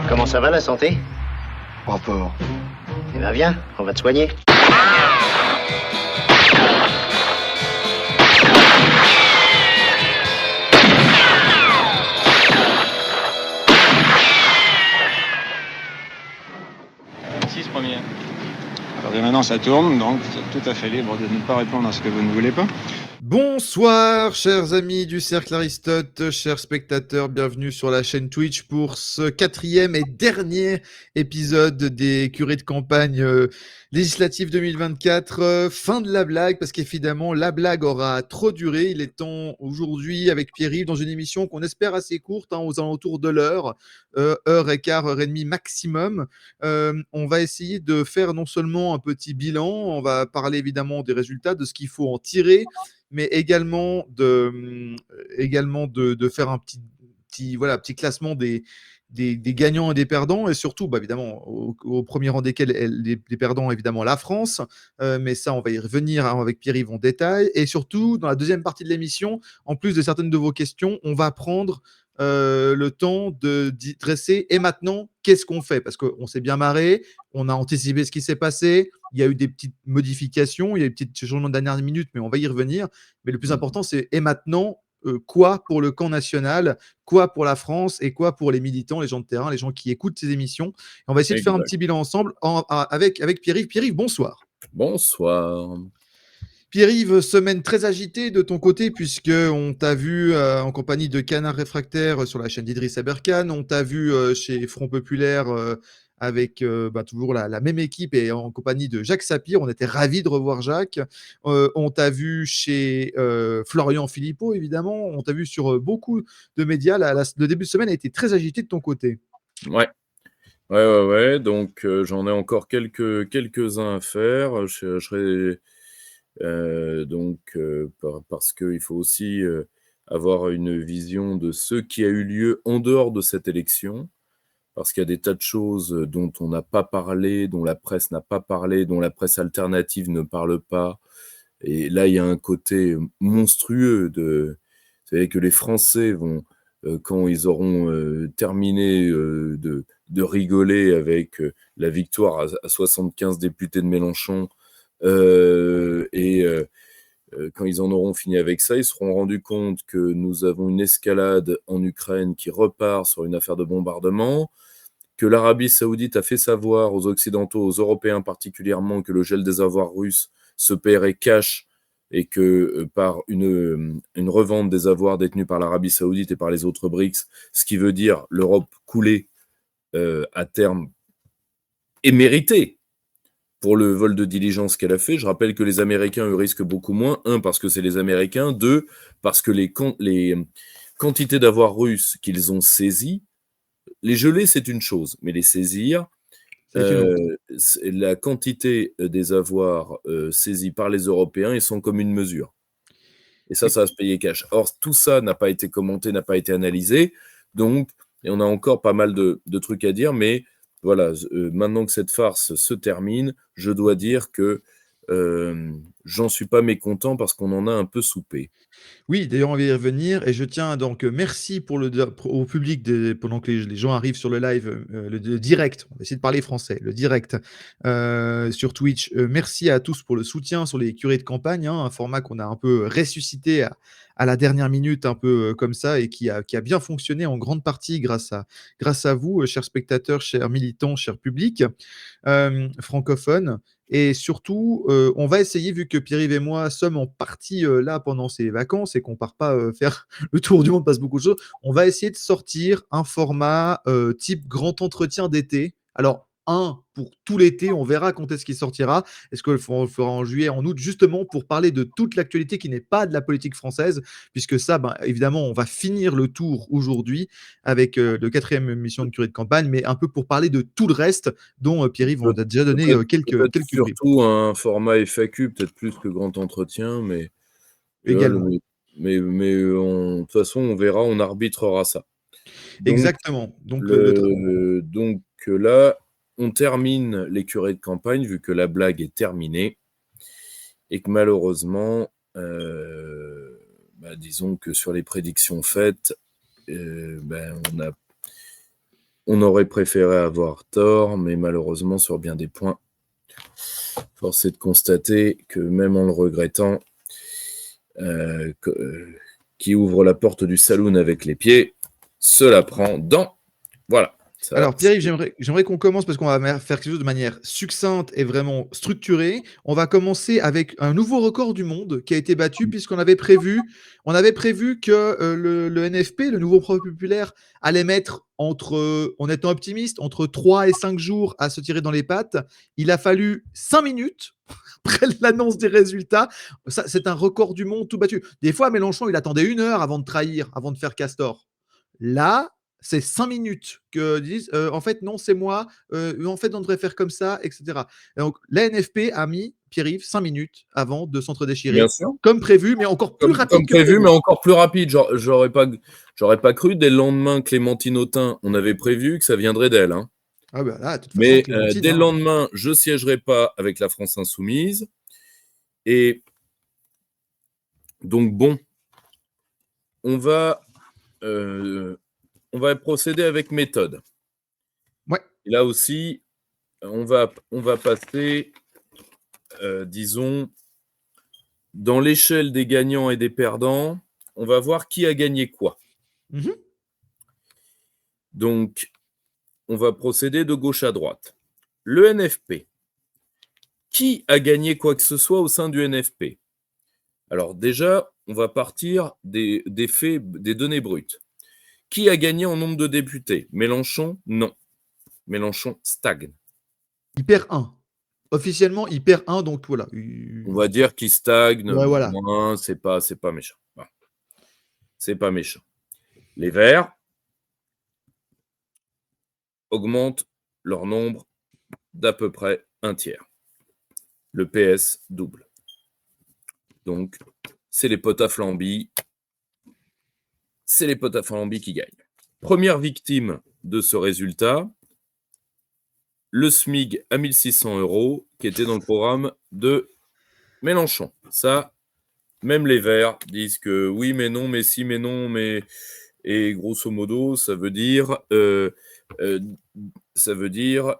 Comment ça va la santé? Rapport. Eh ben viens, on va te soigner. Six premiers. Alors dès maintenant ça tourne, donc vous êtes tout à fait libre de ne pas répondre à ce que vous ne voulez pas. Bonsoir, chers amis du Cercle Aristote, chers spectateurs, bienvenue sur la chaîne Twitch pour ce 4e et dernier épisode des curés de campagne législative 2024. Fin de la blague, parce qu'évidemment, la blague aura trop duré. Il est temps aujourd'hui, avec Pierre-Yves, dans une émission qu'on espère assez courte, aux alentours de l'heure, heure et quart, heure et demie maximum. On va essayer de faire non seulement un petit bilan, on va parler évidemment des résultats, de ce qu'il faut en tirer, mais également de faire un petit classement des gagnants et des perdants, et surtout, évidemment, au premier rang desquels les perdants, évidemment, la France, mais ça, on va y revenir avec Pierre-Yves en détail, et surtout, dans la deuxième partie de l'émission, en plus de certaines de vos questions, on va prendre le temps de dresser, et maintenant, qu'est-ce qu'on fait? Parce qu'on s'est bien marré, on a anticipé ce qui s'est passé, il y a eu des petites modifications, il y a eu des petits changements de dernière minute, mais on va y revenir. Mais le plus important, c'est et maintenant, quoi pour le camp national, quoi pour la France et quoi pour les militants, les gens de terrain, les gens qui écoutent ces émissions. Et on va essayer de faire un petit bilan ensemble avec Pierre-Yves. Pierre-Yves, bonsoir. Bonsoir. Pierre-Yves, semaine très agitée de ton côté, puisqu'on t'a vu en compagnie de Canard Réfractaire sur la chaîne d'Idriss Aberkan, on t'a vu chez Front Populaire avec toujours la même équipe et en compagnie de Jacques Sapir. On était ravis de revoir Jacques. On t'a vu chez Florian Philippot, évidemment. On t'a vu sur beaucoup de médias. Le début de semaine a été très agité de ton côté. Ouais. Donc, j'en ai encore quelques-uns à faire. Je serai... parce qu'il faut aussi avoir une vision de ce qui a eu lieu en dehors de cette élection, parce qu'il y a des tas de choses dont on n'a pas parlé, dont la presse n'a pas parlé, dont la presse alternative ne parle pas. Et là, il y a un côté monstrueux de... Vous savez que les Français vont, quand ils auront terminé de rigoler avec la victoire à 75 députés de Mélenchon, quand ils en auront fini avec ça, ils se seront rendus compte que nous avons une escalade en Ukraine qui repart sur une affaire de bombardement, que l'Arabie Saoudite a fait savoir aux Occidentaux, aux Européens particulièrement, que le gel des avoirs russes se paierait cash et que par une revente des avoirs détenus par l'Arabie Saoudite et par les autres BRICS, ce qui veut dire l'Europe coulée à terme et méritée pour le vol de diligence qu'elle a fait. Je rappelle que les Américains, eux, risquent beaucoup moins. 1, parce que c'est les Américains. 2, parce que les quantités d'avoirs russes qu'ils ont saisis, les geler, c'est une chose, mais les saisir, la quantité des avoirs saisis par les Européens, ils sont comme une mesure. Et ça va se payer cash. Or, tout ça n'a pas été commenté, n'a pas été analysé. Donc, et on a encore pas mal de trucs à dire, mais voilà, maintenant que cette farce se termine, je dois dire que j'en suis pas mécontent parce qu'on en a un peu soupé. Oui, d'ailleurs, on va y revenir. Et je tiens donc, merci au public pendant que les gens arrivent sur le live, le direct. On va essayer de parler français, le direct sur Twitch. Merci à tous pour le soutien sur les curés de campagne, un format qu'on a un peu ressuscité à la dernière minute, un peu comme ça, et qui a bien fonctionné en grande partie grâce à vous, chers spectateurs, chers militants, chers publics francophones. Et surtout, on va essayer, vu que Pierre-Yves et moi sommes en partie là pendant ces vacances et qu'on part pas faire le tour du monde, passe beaucoup de choses, on va essayer de sortir un format type grand entretien d'été. Alors, pour tout l'été, on verra quand est-ce qu'il sortira. Est-ce qu'on le fera en juillet, en août, justement pour parler de toute l'actualité qui n'est pas de la politique française, puisque ça, évidemment, on va finir le tour aujourd'hui avec le 4e émission de curé de campagne, mais un peu pour parler de tout le reste, dont Pierre-Yves on a déjà donné quelques bribes. Surtout un format FAQ, peut-être plus que grand entretien, mais Également. De toute façon, on verra, on arbitrera ça. Donc, exactement. Donc, donc là, on termine les curés de campagne, vu que la blague est terminée, et que malheureusement, disons que sur les prédictions faites, On aurait préféré avoir tort, mais malheureusement, sur bien des points, force est de constater que même en le regrettant, qui ouvre la porte du saloon avec les pieds, se la prend dans... Voilà. Ça, Alors, Pierre-Yves, j'aimerais qu'on commence parce qu'on va faire quelque chose de manière succincte et vraiment structurée. On va commencer avec un nouveau record du monde qui a été battu puisqu'on avait prévu que le NFP, le nouveau Front populaire, allait mettre en étant optimiste, entre 3 et 5 jours à se tirer dans les pattes. Il a fallu 5 minutes après l'annonce des résultats. Ça, c'est un record du monde tout battu. Des fois, Mélenchon, il attendait 1 heure avant de trahir, avant de faire Castor. Là, c'est 5 minutes que disent en fait, non, c'est moi, en fait, on devrait faire comme ça, etc. Et donc, la NFP a mis, Pierre-Yves, 5 minutes avant de s'entre-déchirer, bien sûr. comme prévu, mais encore plus rapide Comme que prévu. mais encore plus rapide. J'aurais pas cru, dès le lendemain, Clémentine Autain, on avait prévu que ça viendrait d'elle. Hein. Ah bah là, de toute façon, Mais Clémentine, dès le lendemain, je siégerai pas avec la France Insoumise. Et donc, bon, on va procéder avec méthode. Ouais. Et là aussi, on va passer, disons, dans l'échelle des gagnants et des perdants, on va voir qui a gagné quoi. Mmh. Donc, on va procéder de gauche à droite. Le NFP. Qui a gagné quoi que ce soit au sein du NFP? Alors déjà, on va partir des faits, des données brutes. Qui a gagné en nombre de députés? Mélenchon? Non. Mélenchon stagne. Il perd 1. Officiellement, il perd 1, donc voilà. On va dire qu'il stagne. Ouais, voilà. Moins, c'est pas méchant. Voilà. C'est pas méchant. Les Verts augmentent leur nombre d'à peu près 1/3. Le PS double. Donc, c'est les potes à Flamby. C'est les potes à Flamby qui gagnent. Première victime de ce résultat, le SMIG à 1 600 €, qui était dans le programme de Mélenchon. Ça, même les Verts disent que oui, mais non, mais si, mais non, mais... Et grosso modo, ça veut dire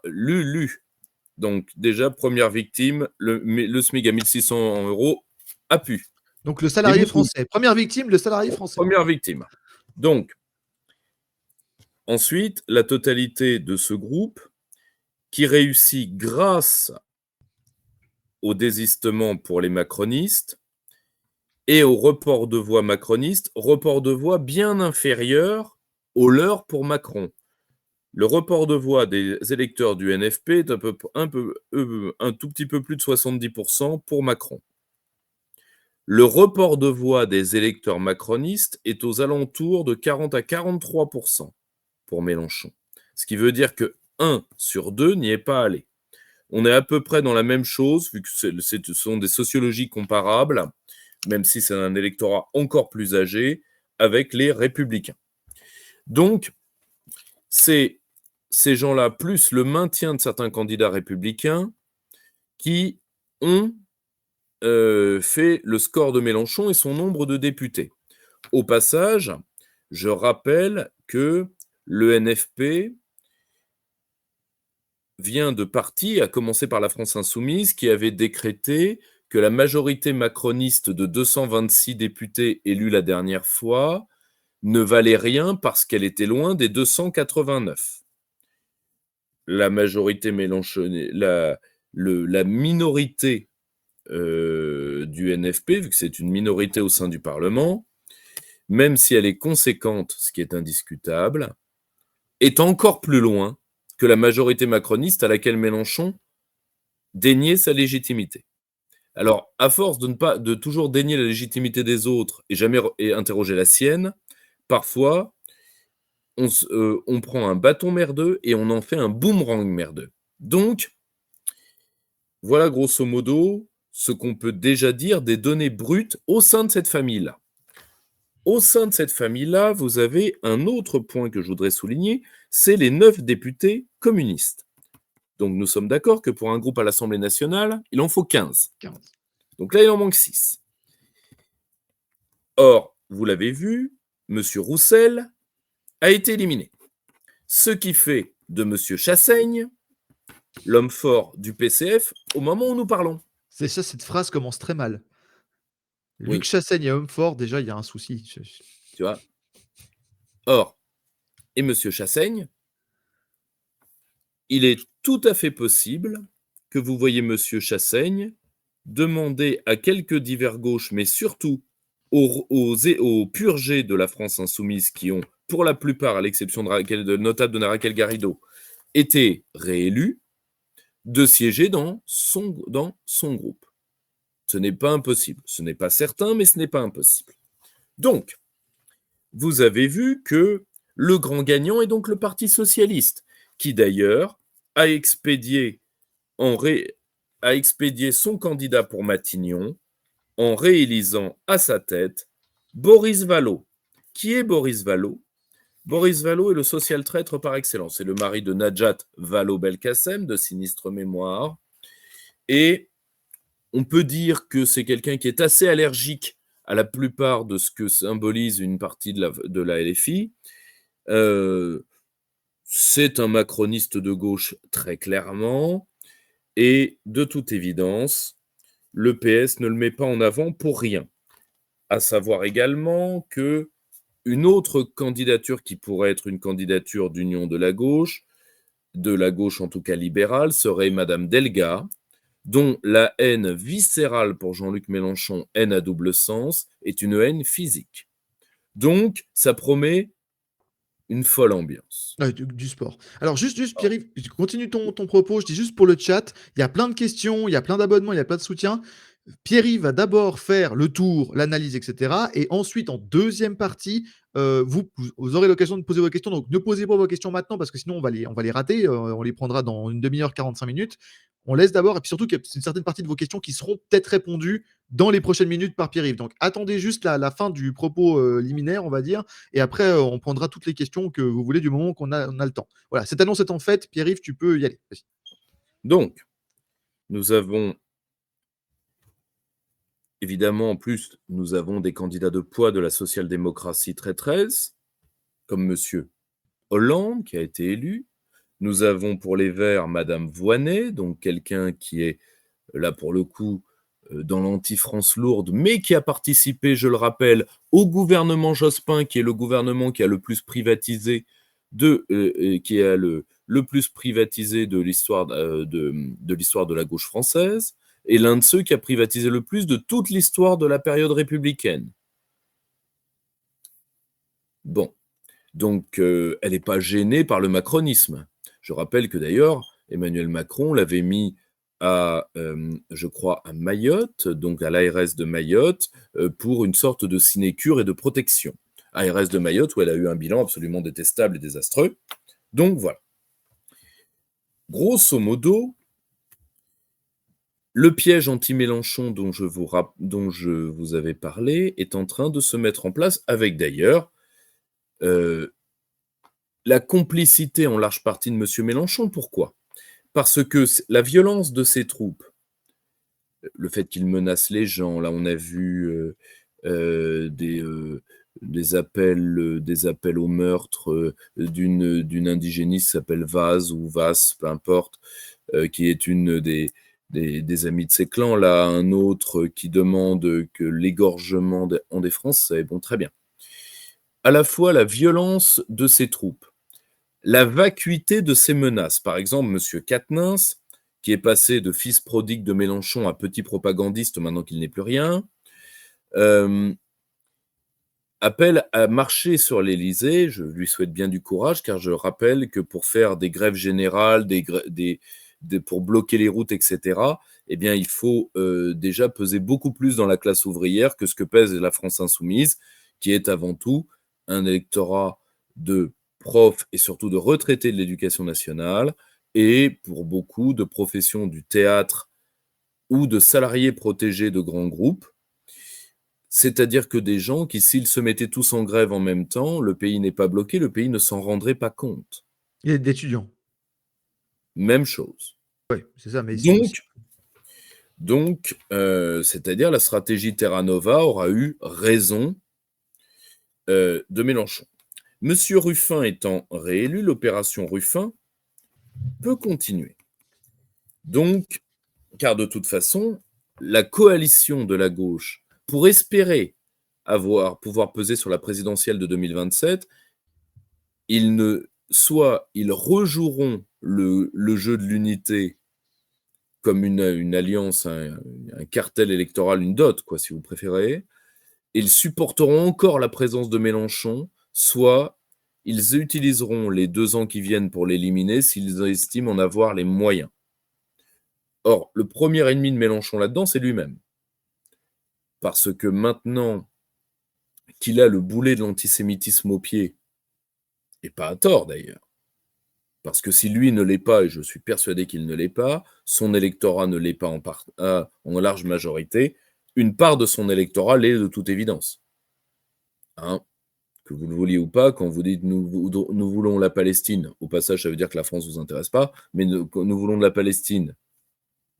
Lulu. Donc déjà, première victime, le SMIC à 1 600 € a pu. Donc le salarié français. Première victime, le salarié français. Première victime. Donc, ensuite, la totalité de ce groupe qui réussit grâce au désistement pour les macronistes et au report de voix macroniste, report de voix bien inférieur au leur pour Macron. Le report de voix des électeurs du NFP est un tout petit peu plus de 70% pour Macron. Le report de voix des électeurs macronistes est aux alentours de 40 à 43% pour Mélenchon. Ce qui veut dire que 1 sur 2 n'y est pas allé. On est à peu près dans la même chose, vu que ce sont des sociologies comparables, même si c'est un électorat encore plus âgé, avec les Républicains. Donc, c'est ces gens-là, plus le maintien de certains candidats républicains, qui ont fait le score de Mélenchon et son nombre de députés. Au passage, je rappelle que le NFP vient de parti, à commencer par la France Insoumise, qui avait décrété que la majorité macroniste de 226 députés élus la dernière fois ne valait rien parce qu'elle était loin des 289. La majorité mélenchonienne, la minorité du NFP, vu que c'est une minorité au sein du Parlement, même si elle est conséquente, ce qui est indiscutable, est encore plus loin que la majorité macroniste à laquelle Mélenchon déniait sa légitimité. Alors, à force de toujours dénier la légitimité des autres et jamais interroger la sienne, parfois, on prend un bâton merdeux et on en fait un boomerang merdeux. Donc, voilà grosso modo ce qu'on peut déjà dire des données brutes au sein de cette famille-là. Au sein de cette famille-là, vous avez un autre point que je voudrais souligner, c'est les 9 députés communistes. Donc nous sommes d'accord que pour un groupe à l'Assemblée nationale, il en faut 15. Donc là, il en manque 6. Or, vous l'avez vu, M. Roussel a été éliminé. Ce qui fait de M. Chassaigne l'homme fort du PCF au moment où nous parlons. C'est ça, cette phrase commence très mal. Luc Oui, Chassaigne est homme fort, déjà, il y a un souci. tu vois. Or, et M. Chassaigne, il est tout à fait possible que vous voyez M. Chassaigne demander à quelques divers gauches, mais surtout aux purgés de la France insoumise qui ont, pour la plupart, à l'exception notable de Raquel Garrido, été réélus, de siéger dans son groupe. Ce n'est pas impossible. Ce n'est pas certain, mais ce n'est pas impossible. Donc, vous avez vu que le grand gagnant est donc le Parti socialiste, qui d'ailleurs a expédié son candidat pour Matignon en réélisant à sa tête Boris Vallaud. Qui est Boris Vallaud? Boris Vallaud est le social traître par excellence. C'est le mari de Najat Vallaud-Belkacem, de sinistre mémoire. Et on peut dire que c'est quelqu'un qui est assez allergique à la plupart de ce que symbolise une partie de la LFI. C'est un macroniste de gauche très clairement. Et de toute évidence, le PS ne le met pas en avant pour rien. À savoir également que une autre candidature qui pourrait être une candidature d'union de la gauche en tout cas libérale, serait Madame Delga, dont la haine viscérale pour Jean-Luc Mélenchon, haine à double sens, est une haine physique. Donc, ça promet une folle ambiance. Du sport. Alors, juste Pierre-Yves, continue ton propos. Je dis juste pour le chat, il y a plein de questions, il y a plein d'abonnements, il y a plein de soutiens. Pierre-Yves va d'abord faire le tour, l'analyse, etc. Et ensuite, en deuxième partie, vous aurez l'occasion de poser vos questions. Donc, ne posez pas vos questions maintenant parce que sinon, on va les rater. On les prendra dans une demi-heure, 45 minutes. On laisse d'abord. Et puis surtout, qu'il y a une certaine partie de vos questions qui seront peut-être répondues dans les prochaines minutes par Pierre-Yves. Donc, attendez juste la fin du propos liminaire, on va dire. Et après, on prendra toutes les questions que vous voulez du moment qu'on a le temps. Voilà, cette annonce étant faite, Pierre-Yves, tu peux y aller. Vas-y. Donc, nous avons évidemment, en plus, nous avons des candidats de poids de la social-démocratie traîtresse, comme M. Hollande, qui a été élu. Nous avons pour les Verts Madame Voynet, donc quelqu'un qui est, là pour le coup, dans l'anti-France lourde, mais qui a participé, je le rappelle, au gouvernement Jospin, qui est le gouvernement qui a le plus privatisé le plus privatisé de l'histoire de la gauche française, et l'un de ceux qui a privatisé le plus de toute l'histoire de la période républicaine. Bon, donc elle n'est pas gênée par le macronisme. Je rappelle que d'ailleurs, Emmanuel Macron l'avait mis je crois, à Mayotte, donc à l'ARS de Mayotte, pour une sorte de sinécure et de protection. ARS de Mayotte, où elle a eu un bilan absolument détestable et désastreux. Donc voilà. Grosso modo, le piège anti-Mélenchon dont je vous avais parlé est en train de se mettre en place, avec d'ailleurs la complicité en large partie de M. Mélenchon. Pourquoi ? Parce que la violence de ses troupes, le fait qu'il menace les gens, là on a vu des appels au meurtre d'une indigéniste qui s'appelle Vaz ou Vas, peu importe, qui est une des amis de ses clans, là un autre qui demande que l'égorgement en des Français, bon très bien. À la fois la violence de ses troupes, la vacuité de ses menaces. Par exemple, M. Quatennens, qui est passé de fils prodigue de Mélenchon à petit propagandiste maintenant qu'il n'est plus rien, appelle à marcher sur l'Élysée. Je lui souhaite bien du courage, car je rappelle que pour faire des grèves générales, pour bloquer les routes, etc., eh bien, il faut déjà peser beaucoup plus dans la classe ouvrière que ce que pèse la France insoumise, qui est avant tout un électorat de profs et surtout de retraités de l'éducation nationale, et pour beaucoup de professions du théâtre ou de salariés protégés de grands groupes, c'est-à-dire que des gens qui, s'ils se mettaient tous en grève en même temps, le pays n'est pas bloqué, le pays ne s'en rendrait pas compte. Il y a d'étudiants. Même chose. Oui, c'est ça, mais donc, c'est-à-dire la stratégie Terra Nova aura eu raison de Mélenchon. Monsieur Ruffin étant réélu, l'opération Ruffin peut continuer. Donc, car de toute façon, la coalition de la gauche, pour espérer pouvoir peser sur la présidentielle de 2027, soit ils rejoueront le jeu de l'unité comme une alliance, un cartel électoral, une dot, quoi, si vous préférez. Ils supporteront encore la présence de Mélenchon, soit ils utiliseront les 2 ans qui viennent pour l'éliminer s'ils estiment en avoir les moyens. Or, le premier ennemi de Mélenchon là-dedans, c'est lui-même. Parce que maintenant qu'il a le boulet de l'antisémitisme au pied, et pas à tort d'ailleurs, parce que si lui ne l'est pas, et je suis persuadé qu'il ne l'est pas, son électorat ne l'est pas en large majorité, une part de son électorat l'est de toute évidence. Hein, que vous le vouliez ou pas, quand vous dites nous voulons la Palestine, au passage ça veut dire que la France ne vous intéresse pas, mais nous voulons de la Palestine,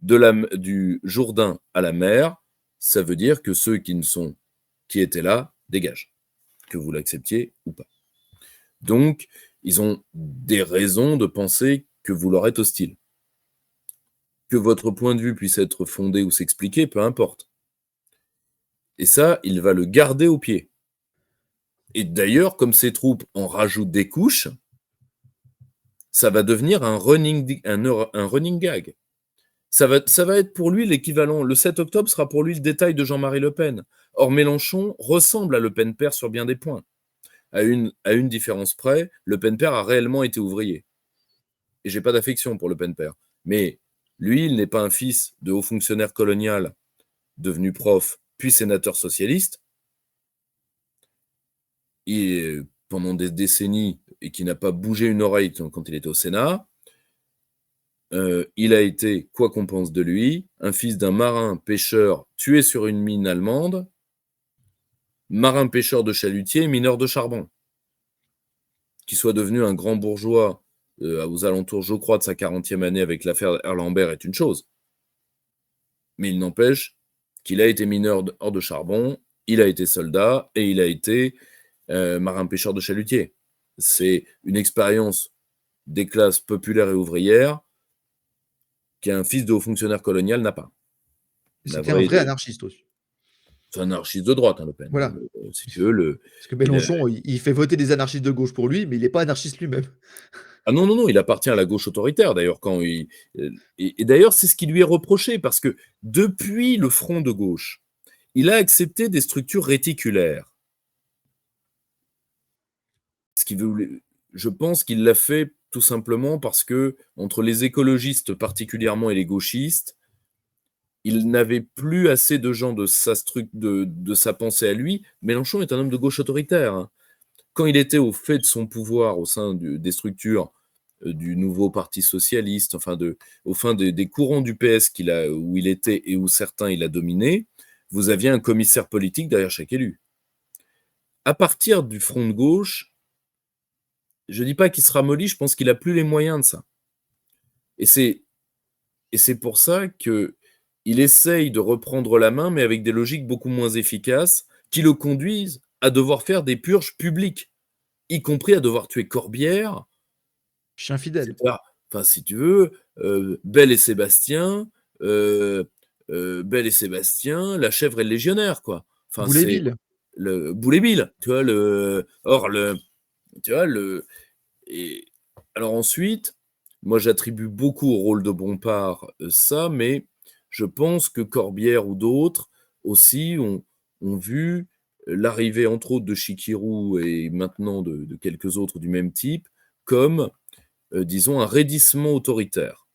du Jourdain à la mer, ça veut dire que ceux qui étaient là dégagent, que vous l'acceptiez ou pas. Donc, ils ont des raisons de penser que vous leur êtes hostile. Que votre point de vue puisse être fondé ou s'expliquer, peu importe. Et ça, il va le garder au pied. Et d'ailleurs, comme ces troupes en rajoutent des couches, ça va devenir un running gag. Ça va être pour lui l'équivalent. Le 7 octobre sera pour lui le détail de Jean-Marie Le Pen. Or, Mélenchon ressemble à Le Pen père sur bien des points. À une différence près, Le Pen père a réellement été ouvrier. Et j'ai pas d'affection pour Le Pen père. Mais lui, il n'est pas un fils de haut fonctionnaire colonial devenu prof, puis sénateur socialiste. Pendant des décennies, et qui n'a pas bougé une oreille quand il était au Sénat. Il a été, quoi qu'on pense de lui, un fils d'un marin pêcheur tué sur une mine allemande, marin pêcheur de chalutier, mineur de charbon. Qu'il soit devenu un grand bourgeois aux alentours, je crois, de sa 40e année avec l'affaire Erlambert est une chose. Mais il n'empêche qu'il a été mineur hors de charbon, il a été soldat et il a été marin pêcheur de chalutier. C'est une expérience des classes populaires et ouvrières qu'un fils de haut fonctionnaire colonial n'a pas. C'était un vrai anarchiste aussi. C'est un anarchiste de droite, Le Pen. Voilà. Si tu veux, Parce que Mélenchon, il fait voter des anarchistes de gauche pour lui, mais il n'est pas anarchiste lui-même. Ah non, il appartient à la gauche autoritaire, d'ailleurs. Et d'ailleurs, c'est ce qui lui est reproché, parce que depuis le front de gauche, il a accepté des structures réticulaires. Je pense qu'il l'a fait tout simplement parce que, entre les écologistes particulièrement et les gauchistes, il n'avait plus assez de gens de sa pensée à lui. Mélenchon est un homme de gauche autoritaire. Hein. Quand il était au fait de son pouvoir au sein des structures du nouveau parti socialiste, au fin des courants du PS où il était et où certains il a dominé, vous aviez un commissaire politique derrière chaque élu. À partir du front de gauche, je ne dis pas qu'il sera molli, je pense qu'il n'a plus les moyens de ça. Et c'est pour ça qu'il essaye de reprendre la main, mais avec des logiques beaucoup moins efficaces, qui le conduisent à devoir faire des purges publiques, y compris à devoir tuer Corbière. Chien fidèle. Enfin, si tu veux, Belle et Sébastien, La chèvre et le légionnaire, quoi. Enfin, Boulet-Bill. Boulet-Bill, tu vois, et alors ensuite, moi j'attribue beaucoup au rôle de Bompard ça, mais je pense que Corbière ou d'autres aussi ont vu l'arrivée entre autres de Chikirou et maintenant de quelques autres du même type comme, disons, un raidissement autoritaire.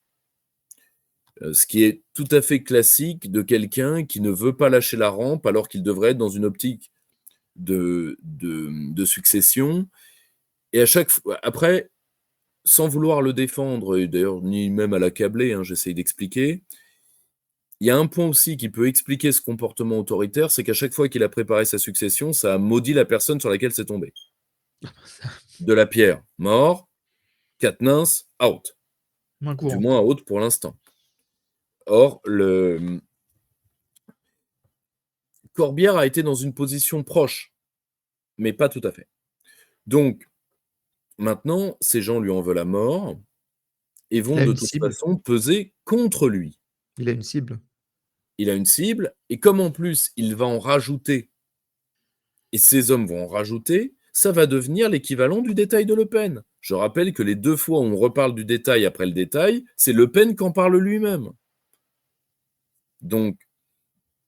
Ce qui est tout à fait classique de quelqu'un qui ne veut pas lâcher la rampe alors qu'il devrait être dans une optique de succession. Et à chaque fois, après, sans vouloir le défendre, et d'ailleurs ni même à l'accabler, j'essaye d'expliquer, il y a un point aussi qui peut expliquer ce comportement autoritaire, c'est qu'à chaque fois qu'il a préparé sa succession, ça a maudit la personne sur laquelle c'est tombé. De la Pierre, mort. Quatennens, out. Du moins out pour l'instant. Or, Corbière a été dans une position proche, mais pas tout à fait. Donc, maintenant, ces gens lui en veulent à mort et Il vont a de une toute cible. façon peser contre lui. Il a une cible. Il a une cible et comme en plus il va en rajouter et ces hommes vont en rajouter, ça va devenir l'équivalent du détail de Le Pen. Je rappelle que les 2 fois où on reparle du détail après le détail, c'est Le Pen qui en parle lui-même. Donc,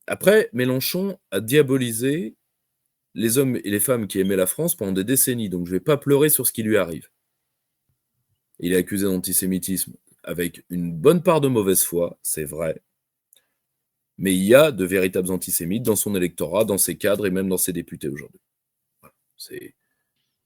après, Mélenchon a diabolisé les hommes et les femmes qui aimaient la France pendant des décennies, donc je ne vais pas pleurer sur ce qui lui arrive. Il est accusé d'antisémitisme avec une bonne part de mauvaise foi, c'est vrai, mais il y a de véritables antisémites dans son électorat, dans ses cadres et même dans ses députés aujourd'hui. Voilà.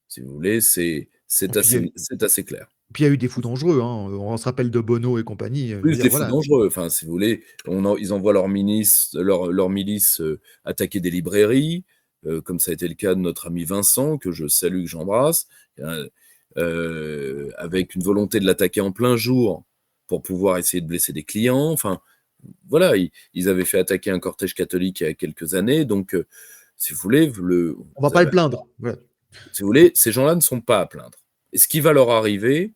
Si vous voulez, c'est assez clair. Puis il y a eu des fous dangereux, hein, on se rappelle de Bono et compagnie, je veux Plus dire, des fous voilà. dangereux, enfin, si vous voulez, ils envoient leurs milices attaquer des librairies, comme ça a été le cas de notre ami Vincent, que je salue, que j'embrasse, avec une volonté de l'attaquer en plein jour pour pouvoir essayer de blesser des clients. Enfin, voilà, ils avaient fait attaquer un cortège catholique il y a quelques années, donc si vous voulez, On va pas le plaindre. Voilà. si vous voulez, ces gens-là ne sont pas à plaindre. Et ce qui va leur arriver,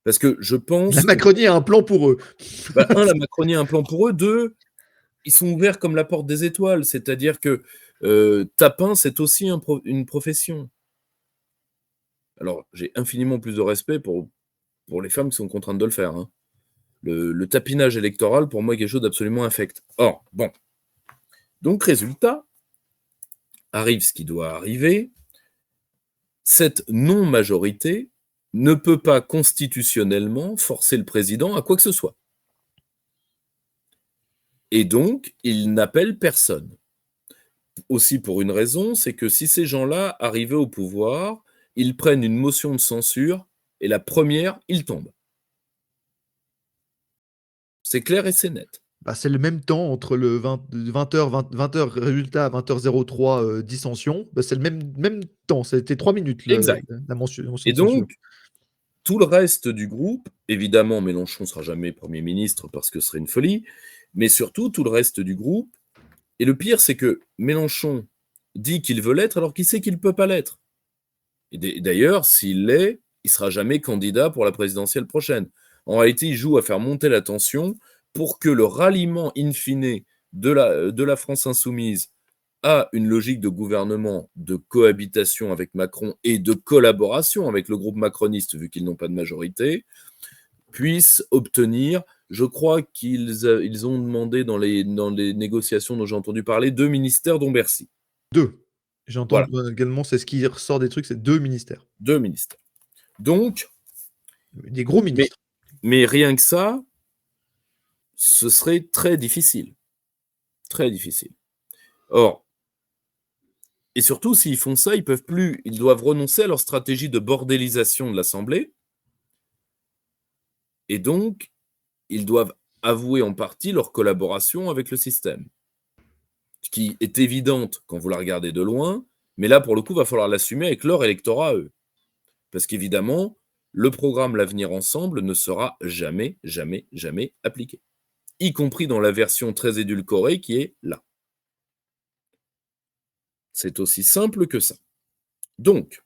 parce que je pense La Macronie a un plan pour eux. la Macronie a un plan pour eux. 2, ils sont ouverts comme la porte des étoiles, c'est-à-dire que tapin, c'est aussi une profession. Alors, j'ai infiniment plus de respect pour les femmes qui sont contraintes de le faire. Hein. Le tapinage électoral, pour moi, est quelque chose d'absolument infect. Or, bon. Donc, résultat, arrive ce qui doit arriver. Cette non-majorité ne peut pas constitutionnellement forcer le président à quoi que ce soit. Et donc, il n'appelle personne. Aussi pour une raison, c'est que si ces gens-là arrivaient au pouvoir, ils prennent une motion de censure et la première, ils tombent. C'est clair et c'est net. Bah, c'est le même temps entre le 20h résultat, 20h03 dissension. Bah, c'est le même temps, c'était 3 minutes Exact. la motion Et de censure. donc, tout le reste du groupe, évidemment, Mélenchon ne sera jamais Premier ministre parce que ce serait une folie, mais surtout tout le reste du groupe. Et le pire, c'est que Mélenchon dit qu'il veut l'être alors qu'il sait qu'il ne peut pas l'être. Et d'ailleurs, s'il l'est, il ne sera jamais candidat pour la présidentielle prochaine. En réalité, il joue à faire monter la tension pour que le ralliement in fine de la France insoumise à une logique de gouvernement, de cohabitation avec Macron et de collaboration avec le groupe macroniste, vu qu'ils n'ont pas de majorité, puisse obtenir, je crois qu'ils ont demandé dans les négociations dont j'ai entendu parler, 2 ministères dont Bercy. 2. J'ai entendu Voilà. également, c'est ce qui ressort des trucs, c'est 2 ministères. 2 ministères. Donc, des gros ministres. Mais rien que ça, ce serait très difficile. Très difficile. Or, et surtout, s'ils font ça, ils doivent renoncer à leur stratégie de bordélisation de l'Assemblée. Et donc, ils doivent avouer en partie leur collaboration avec le système. Ce qui est évidente quand vous la regardez de loin, mais là, pour le coup, il va falloir l'assumer avec leur électorat à eux. Parce qu'évidemment, le programme L'Avenir Ensemble ne sera jamais, jamais, jamais appliqué. Y compris dans la version très édulcorée qui est là. C'est aussi simple que ça. Donc,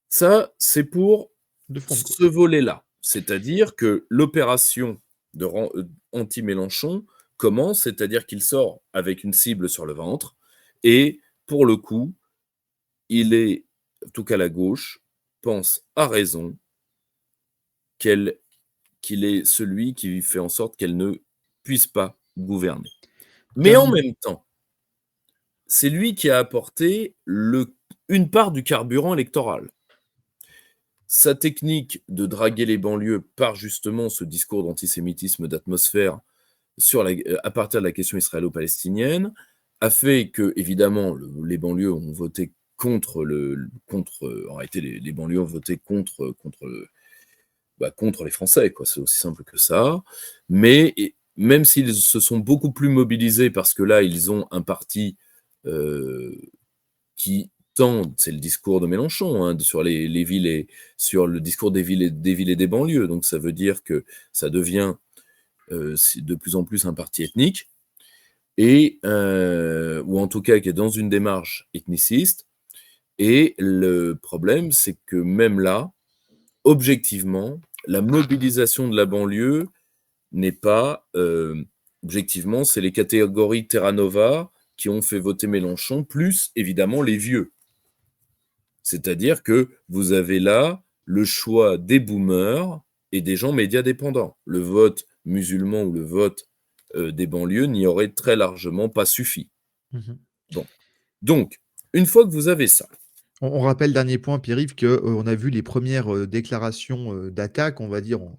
ça, c'est pour ce volet-là. C'est-à-dire que l'opération anti-Mélenchon commence, c'est-à-dire qu'il sort avec une cible sur le ventre, et pour le coup, il est, en tout cas la gauche, pense à raison qu'il est celui qui fait en sorte qu'elle ne puisse pas gouverner. Mais en même temps, c'est lui qui a apporté une part du carburant électoral. Sa technique de draguer les banlieues par justement ce discours d'antisémitisme d'atmosphère à partir de la question israélo-palestinienne a fait que, évidemment, les banlieues ont voté en réalité, les banlieues ont voté contre les Français, quoi. C'est aussi simple que ça. Mais même s'ils se sont beaucoup plus mobilisés, parce que là, ils ont un parti qui tend, c'est le discours de Mélenchon, hein, sur les villes et sur le discours des villes et des banlieues. Donc ça veut dire que ça devient de plus en plus un parti ethnique, ou en tout cas qui est dans une démarche ethniciste. Et le problème, c'est que même là, objectivement, la mobilisation de la banlieue n'est pas... objectivement, c'est les catégories Terra Nova qui ont fait voter Mélenchon, plus évidemment les vieux. C'est-à-dire que vous avez là le choix des boomers et des gens médias dépendants. Le vote musulman ou le vote des banlieues n'y aurait très largement pas suffi. Mhm. Bon. Donc, une fois que vous avez ça, On rappelle, dernier point, Pierre-Yves, qu'on a vu les premières déclarations d'attaque, on va dire, bon,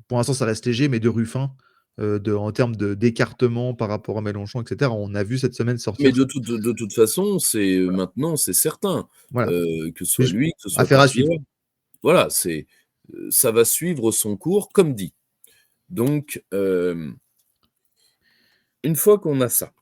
pour l'instant ça reste léger, mais de Ruffin, en termes d'écartement par rapport à Mélenchon, etc. On a vu cette semaine mais sortir. de toute façon, c'est maintenant, c'est certain, Voilà. que ce soit Juste lui, que ce soit affaire à parti. suivre. Voilà, ça va suivre son cours comme dit. Donc, une fois qu'on a ça,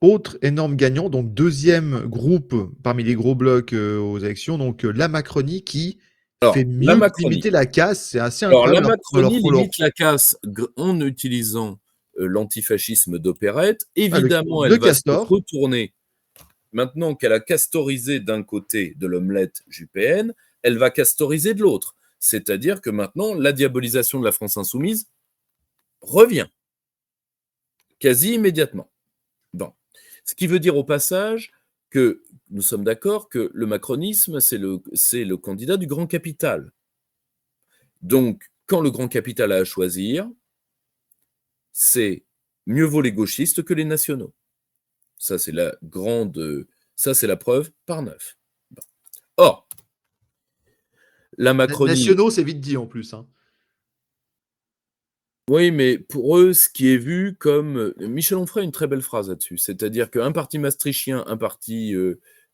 Autre énorme gagnant, donc deuxième groupe parmi les gros blocs aux élections, donc la Macronie qui fait alors la mieux que Macronie. limiter la casse. C'est assez Alors la incroyable Macronie limite la casse en utilisant l'antifascisme d'opérette. Évidemment, le elle va se castor. retourner. Maintenant qu'elle a castorisé d'un côté de l'omelette juppéenne, elle va castoriser de l'autre. C'est-à-dire que maintenant, la diabolisation de la France insoumise revient quasi immédiatement. Bon. Ce qui veut dire au passage que nous sommes d'accord que le macronisme, c'est le candidat du grand capital. Donc, quand le grand capital a à choisir, c'est mieux vaut les gauchistes que les nationaux. Ça, c'est la preuve par 9. Bon. Or, la Macronie... Nationaux, c'est vite dit en plus. Hein. Oui, mais pour eux, ce qui est vu comme... Michel Onfray a une très belle phrase là-dessus. C'est-à-dire qu'un parti maastrichtien, un parti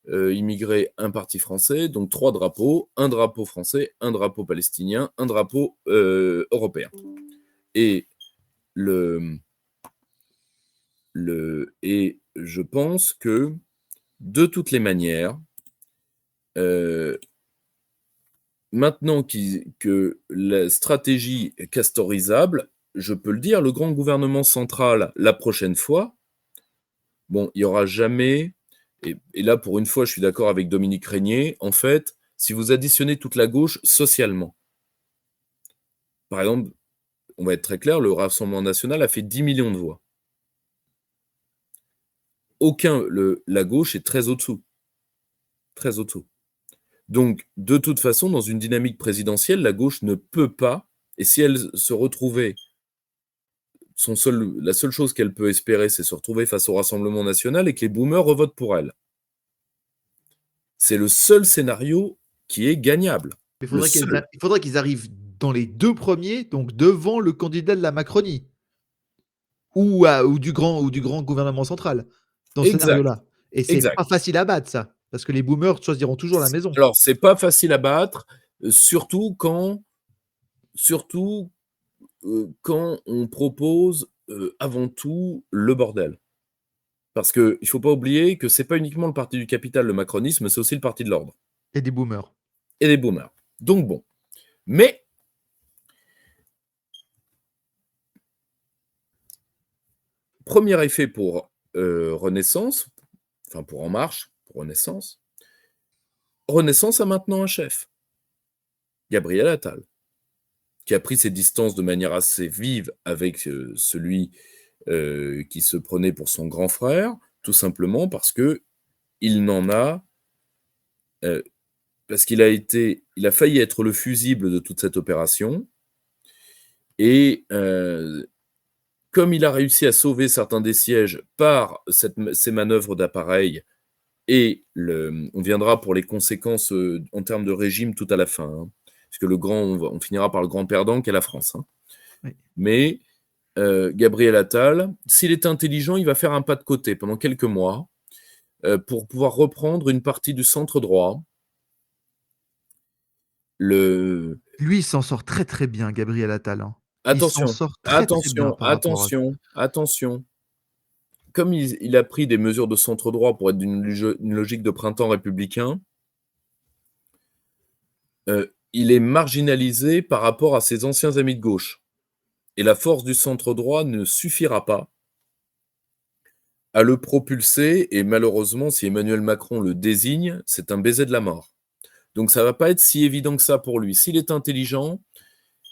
immigré, un parti français, donc 3 drapeaux, un drapeau français, un drapeau palestinien, un drapeau européen. Et et je pense que, de toutes les manières, maintenant que la stratégie est castorisable, je peux le dire, le grand gouvernement central, la prochaine fois, bon, il n'y aura jamais, et là, pour une fois, je suis d'accord avec Dominique Régnier, en fait, si vous additionnez toute la gauche socialement, par exemple, on va être très clair, le Rassemblement national a fait 10 millions de voix. La gauche est très au-dessous. Très au-dessous. Donc, de toute façon, dans une dynamique présidentielle, la gauche ne peut pas, et si elle se retrouvait, la seule chose qu'elle peut espérer, c'est se retrouver face au Rassemblement national et que les boomers revotent pour elle. C'est le seul scénario qui est gagnable. Il faudrait qu'ils arrivent dans les 2 premiers, donc devant le candidat de la Macronie. Ou du grand gouvernement central, dans ce scénario-là. Et c'est pas facile à battre, ça, parce que les boomers choisiront toujours la maison. Alors, c'est pas facile à battre, surtout quand on propose avant tout le bordel. Parce qu'il ne faut pas oublier que ce n'est pas uniquement le parti du capital, le macronisme, c'est aussi le parti de l'ordre. Et des boomers. Et des boomers. Donc bon. Mais, premier effet pour Renaissance, enfin pour En Marche, pour Renaissance, Renaissance a maintenant un chef, Gabriel Attal, qui a pris ses distances de manière assez vive avec celui qui se prenait pour son grand frère, tout simplement parce que il n'en a... parce qu'il a failli être le fusible de toute cette opération, et comme il a réussi à sauver certains des sièges par ces manœuvres d'appareil, et on viendra pour les conséquences en termes de régime tout à la fin, hein, parce que on finira par le grand perdant qu'est la France. Hein. Oui. Mais Gabriel Attal, s'il est intelligent, il va faire un pas de côté pendant quelques mois pour pouvoir reprendre une partie du centre droit. Lui, il s'en sort très très bien, Gabriel Attal. Hein. Attention, il s'en sort très, très bien attention. Comme il a pris des mesures de centre droit pour être d'une logique de printemps républicain, il est marginalisé par rapport à ses anciens amis de gauche. Et la force du centre droit ne suffira pas à le propulser et malheureusement, si Emmanuel Macron le désigne, c'est un baiser de la mort. Donc ça va pas être si évident que ça pour lui. S'il est intelligent,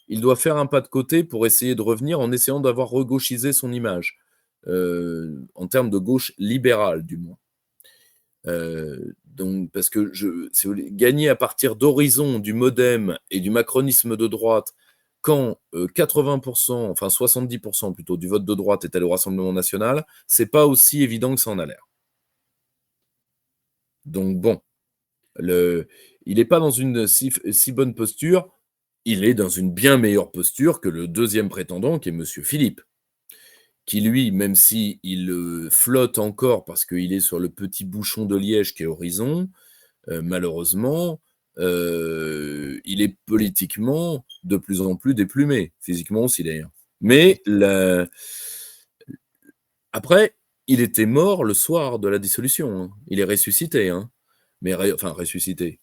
il doit faire un pas de côté pour essayer de revenir en essayant d'avoir regauchisé son image, en termes de gauche libérale du moins. Donc parce que si vous voulez, gagner à partir d'Horizon, du MoDem et du macronisme de droite, quand 80%, enfin 70% plutôt, du vote de droite est allé au Rassemblement national, c'est pas aussi évident que ça en a l'air. Donc bon, il n'est pas dans une si bonne posture, il est dans une bien meilleure posture que le deuxième prétendant, qui est Monsieur Philippe, qui lui, même s'il flotte encore parce qu'il est sur le petit bouchon de liège qui est Horizon, malheureusement, il est politiquement de plus en plus déplumé, physiquement aussi d'ailleurs. Mais après, il était mort le soir de la dissolution, hein. Il est ressuscité, hein. Mais ressuscité.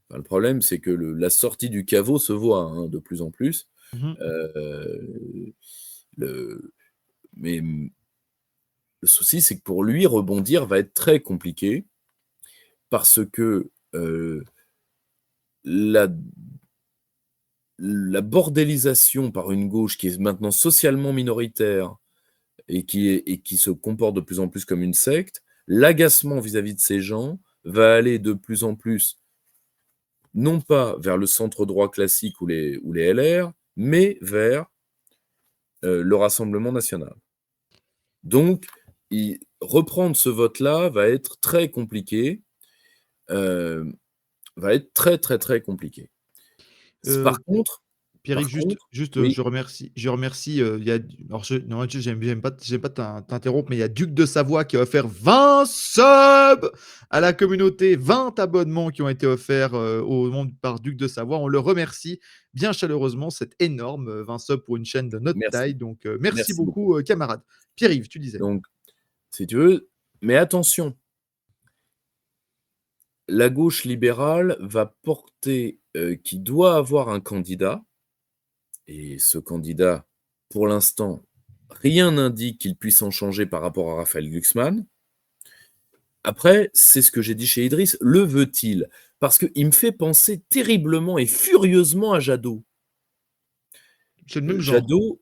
Enfin, le problème, c'est que la sortie du caveau se voit, hein, de plus en plus. Mais le souci, c'est que pour lui, rebondir va être très compliqué parce que la bordélisation par une gauche qui est maintenant socialement minoritaire et qui se comporte de plus en plus comme une secte, l'agacement vis-à-vis de ces gens va aller de plus en plus, non pas vers le centre droit classique ou les LR, mais vers le Rassemblement national. Donc, reprendre ce vote-là va être très compliqué, va être très, très, très compliqué. Par contre, Pierrick, juste, oui. je remercie, il y a alors non, j'aime pas t'interrompre, mais il y a Duc de Savoie qui a offert 20 subs à la communauté, 20 abonnements qui ont été offerts, au monde par Duc de Savoie. On le remercie bien chaleureusement, c'est énorme, 20 subs pour une chaîne de notre Merci. taille, donc merci Merci beaucoup, camarade. Pierre-Yves, tu disais? Donc, si tu veux, mais attention, la gauche libérale va porter, qui doit avoir un candidat, et ce candidat, pour l'instant, rien n'indique qu'il puisse en changer par rapport à Raphaël Glucksmann. Après, c'est ce que j'ai dit chez Idriss, le veut-il? Parce qu'il me fait penser terriblement et furieusement à Jadot. C'est le même genre. Jadot,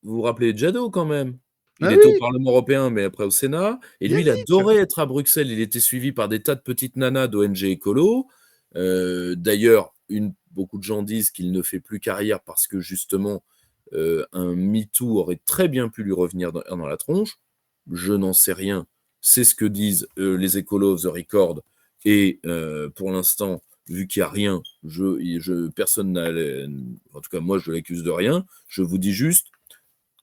vous vous rappelez de Jadot quand même? Il Ah était au oui! Parlement européen, mais après au Sénat. Et Bien lui, il sûr! adorait être à Bruxelles. Il était suivi par des tas de petites nanas d'ONG écolo. D'ailleurs, beaucoup de gens disent qu'il ne fait plus carrière parce que justement, un MeToo aurait très bien pu lui revenir dans la tronche. Je n'en sais rien. C'est ce que disent les écolos of the record. Et pour l'instant, vu qu'il n'y a rien, personne n'a... En tout cas, moi, je l'accuse de rien. Je vous dis juste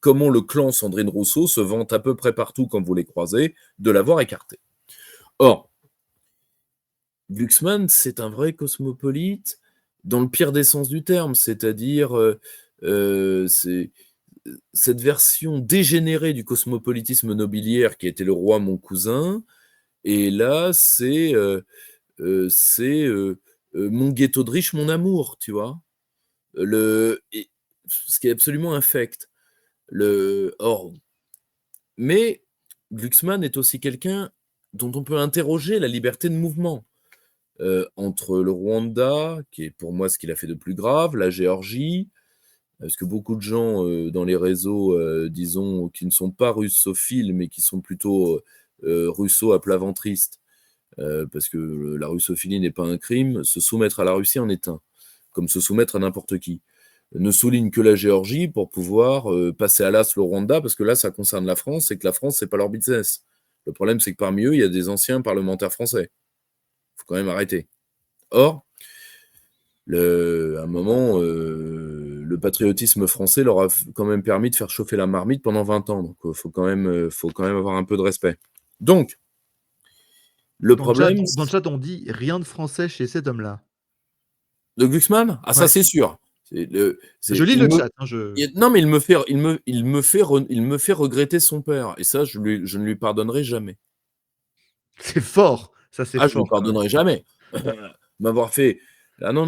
comment le clan Sandrine Rousseau se vante à peu près partout quand vous les croisez de l'avoir écarté. Or, Glucksmann, c'est un vrai cosmopolite dans le pire des sens du terme, c'est-à-dire c'est cette version dégénérée du cosmopolitisme nobiliaire qui était le roi mon cousin, et là c'est mon ghetto de riche, mon amour, tu vois. Ce qui est absolument infect. Mais Glucksmann est aussi quelqu'un dont on peut interroger la liberté de mouvement. Entre le Rwanda, qui est pour moi ce qu'il a fait de plus grave, la Géorgie, parce que beaucoup de gens dans les réseaux, disons, qui ne sont pas russophiles, mais qui sont plutôt russo à plat ventriste, parce que la russophilie n'est pas un crime, se soumettre à la Russie en est un, comme se soumettre à n'importe qui. Ne souligne que la Géorgie pour pouvoir passer à l'as le Rwanda, parce que là, ça concerne la France, et que la France, c'est pas leur business. Le problème, c'est que parmi eux, il y a des anciens parlementaires français. Il faut quand même arrêter. Or, à un moment, le patriotisme français leur a quand même permis de faire chauffer la marmite pendant 20 ans. Donc, il faut quand même avoir un peu de respect. Donc, le problème... Dans le chat, on dit rien de français chez cet homme-là. De Glucksmann? Ah, ça, Ouais. c'est sûr. Je lis le chat. Non, mais il me fait regretter son père. Et ça, je ne lui pardonnerai jamais. C'est fort. Ça, c'est fort. Je ne lui pardonnerai jamais. M'avoir fait... Ah non.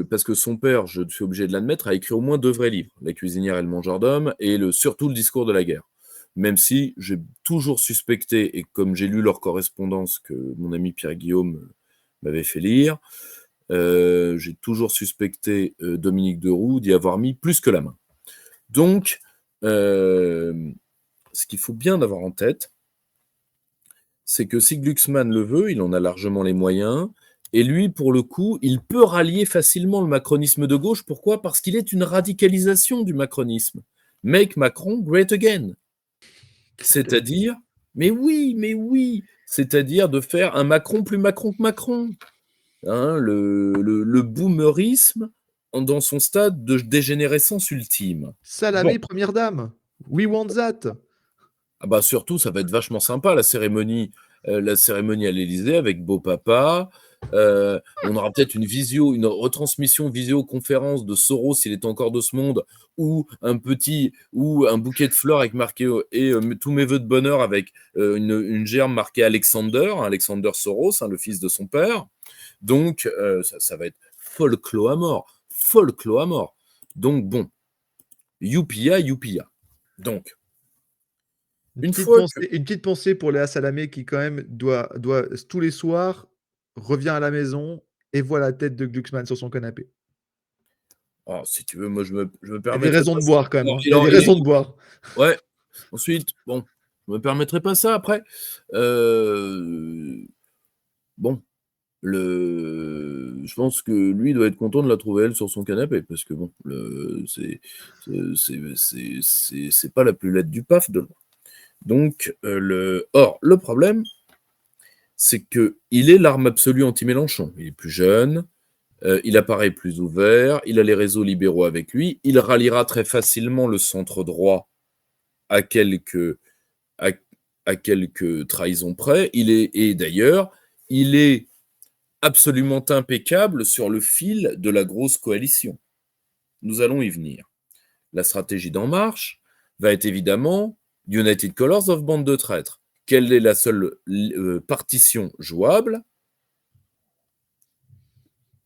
Parce que son père, je suis obligé de l'admettre, a écrit au moins 2 vrais livres. La cuisinière et le mangeur d'hommes, et surtout le discours de la guerre. même si j'ai toujours suspecté, et comme j'ai lu leur correspondance que mon ami Pierre-Guillaume m'avait fait lire, j'ai toujours suspecté Dominique Deroux d'y avoir mis plus que la main. Donc, ce qu'il faut bien avoir en tête, c'est que si Glucksmann le veut, il en a largement les moyens, et lui, pour le coup, il peut rallier facilement le macronisme de gauche. Pourquoi ? Parce qu'il est une radicalisation du macronisme. Make Macron great again. C'est-à-dire, mais oui, c'est-à-dire de faire un Macron plus Macron que Macron. Hein, le boomerisme dans son stade de dégénérescence ultime. Salamé, Bon. première dame. We want that. Ah bah surtout, ça va être vachement sympa, la cérémonie à l'Élysée avec Beau Papa. On aura peut-être une retransmission visioconférence de Soros, s'il est encore de ce monde, ou un bouquet de fleurs avec marqué tous mes vœux de bonheur avec une gerbe marquée Alexander Soros, le fils de son père. Donc, ça va être folklore à mort. Donc, bon, youpia. Donc, Une petite pensée pour Léa Salamé qui, quand même, doit tous les soirs, revient à la maison et voit la tête de Glucksmann sur son canapé. Oh, si tu veux, moi, je me Il permets. y a des raisons de boire, quand même. Il y a des raisons de boire. Ouais. Ensuite, bon, je me permettrai pas ça après. Bon. Je pense que lui doit être content de la trouver elle sur son canapé, parce que bon, c'est pas la plus laide du paf de loin. Donc, le problème, c'est que il est l'arme absolue anti-Mélenchon. Il est plus jeune, il apparaît plus ouvert, il a les réseaux libéraux avec lui, il ralliera très facilement le centre droit à quelques trahisons près. Et d'ailleurs, il est absolument impeccable sur le fil de la grosse coalition. Nous allons y venir. La stratégie d'En Marche va être évidemment United Colors of bande de traîtres. Quelle est la seule partition jouable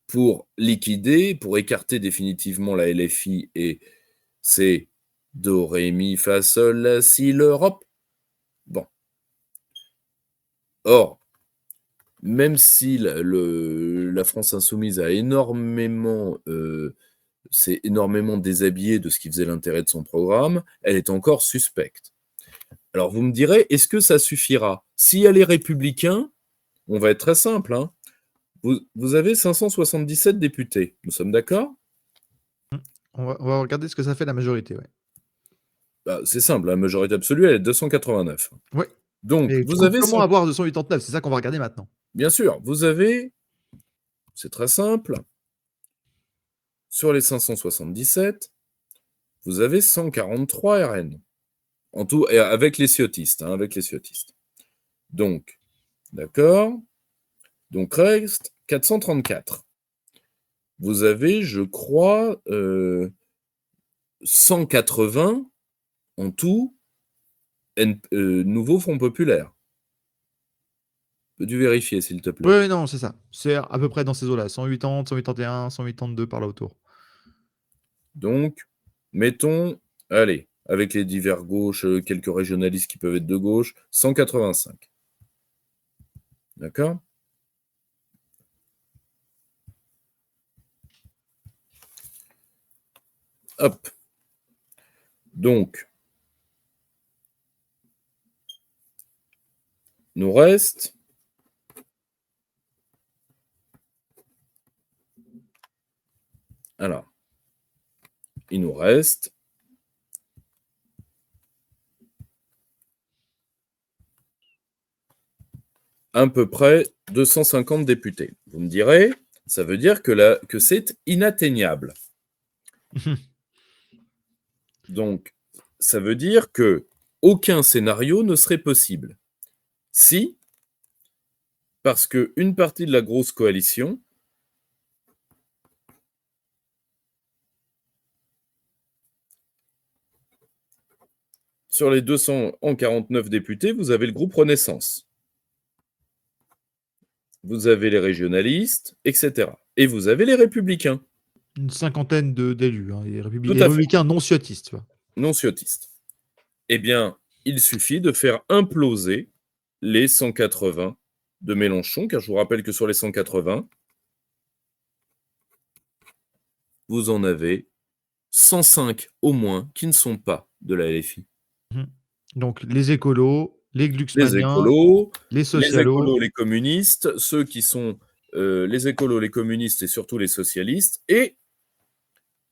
pour liquider, pour écarter définitivement la LFI, et c'est Do, Ré, Mi, Fa, Sol, La, Si, l'Europe. Bon. Or, même si la France insoumise a s'est énormément déshabillée de ce qui faisait l'intérêt de son programme, elle est encore suspecte. Alors vous me direz, est-ce que ça suffira ? Si elle est républicain, on va être très simple. Hein. Vous avez 577 députés, nous sommes d'accord ? On va regarder ce que ça fait la majorité, ouais. Bah, c'est simple, la majorité absolue, elle est 289. Ouais. Donc, mais vous avez... Comment avoir 289 ? C'est ça qu'on va regarder maintenant. Bien sûr, vous avez... C'est très simple. Sur les 577, vous avez 143 RN. En tout, et avec les ciotistes. Donc, d'accord. Donc, reste 434. Vous avez, je crois, 180 en tout, nouveau Front Populaire. Peux-tu vérifier, s'il te plaît ? Oui, non, c'est ça. C'est à peu près dans ces eaux-là. 180, 181, 182 par là autour. Donc, mettons, allez, avec les divers gauches, quelques régionalistes qui peuvent être de gauche, 185. D'accord ? Hop. Donc, nous reste alors, il nous reste à peu près 250 députés. Vous me direz, ça veut dire que c'est inatteignable. Donc, ça veut dire que aucun scénario ne serait possible. Si, parce qu'une partie de la grosse coalition sur les 249 députés, vous avez le groupe Renaissance. Vous avez les régionalistes, etc. Et vous avez les républicains. Une cinquantaine d'élus, hein, les républicains non ciotistes. Non ciotistes. Eh bien, il suffit de faire imploser les 180 de Mélenchon, car je vous rappelle que sur les 180, vous en avez 105 au moins qui ne sont pas de la LFI. Mmh. Donc les écolos, les Les glucksmanniens, écolos, les socialos. les communistes, ceux qui sont les écolos, les communistes et surtout les socialistes, et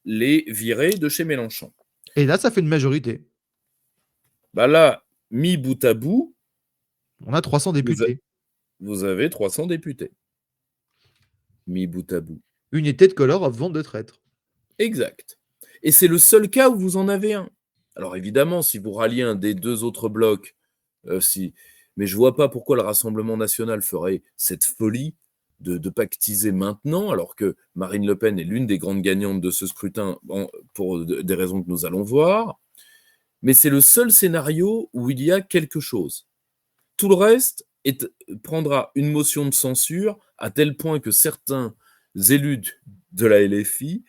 les virés de chez Mélenchon. Et là, ça fait une majorité. Bah là, mis bout à bout, On a 300 députés. vous avez 300 députés. Mis bout à bout. Unité de color of vente de traître. Exact. Et c'est le seul cas où vous en avez un. Alors évidemment, si vous ralliez un des deux autres blocs, mais je vois pas pourquoi le Rassemblement national ferait cette folie de pactiser maintenant, alors que Marine Le Pen est l'une des grandes gagnantes de ce scrutin, pour des raisons que nous allons voir. Mais c'est le seul scénario où il y a quelque chose. Tout le reste prendra une motion de censure à tel point que certains élus de la LFI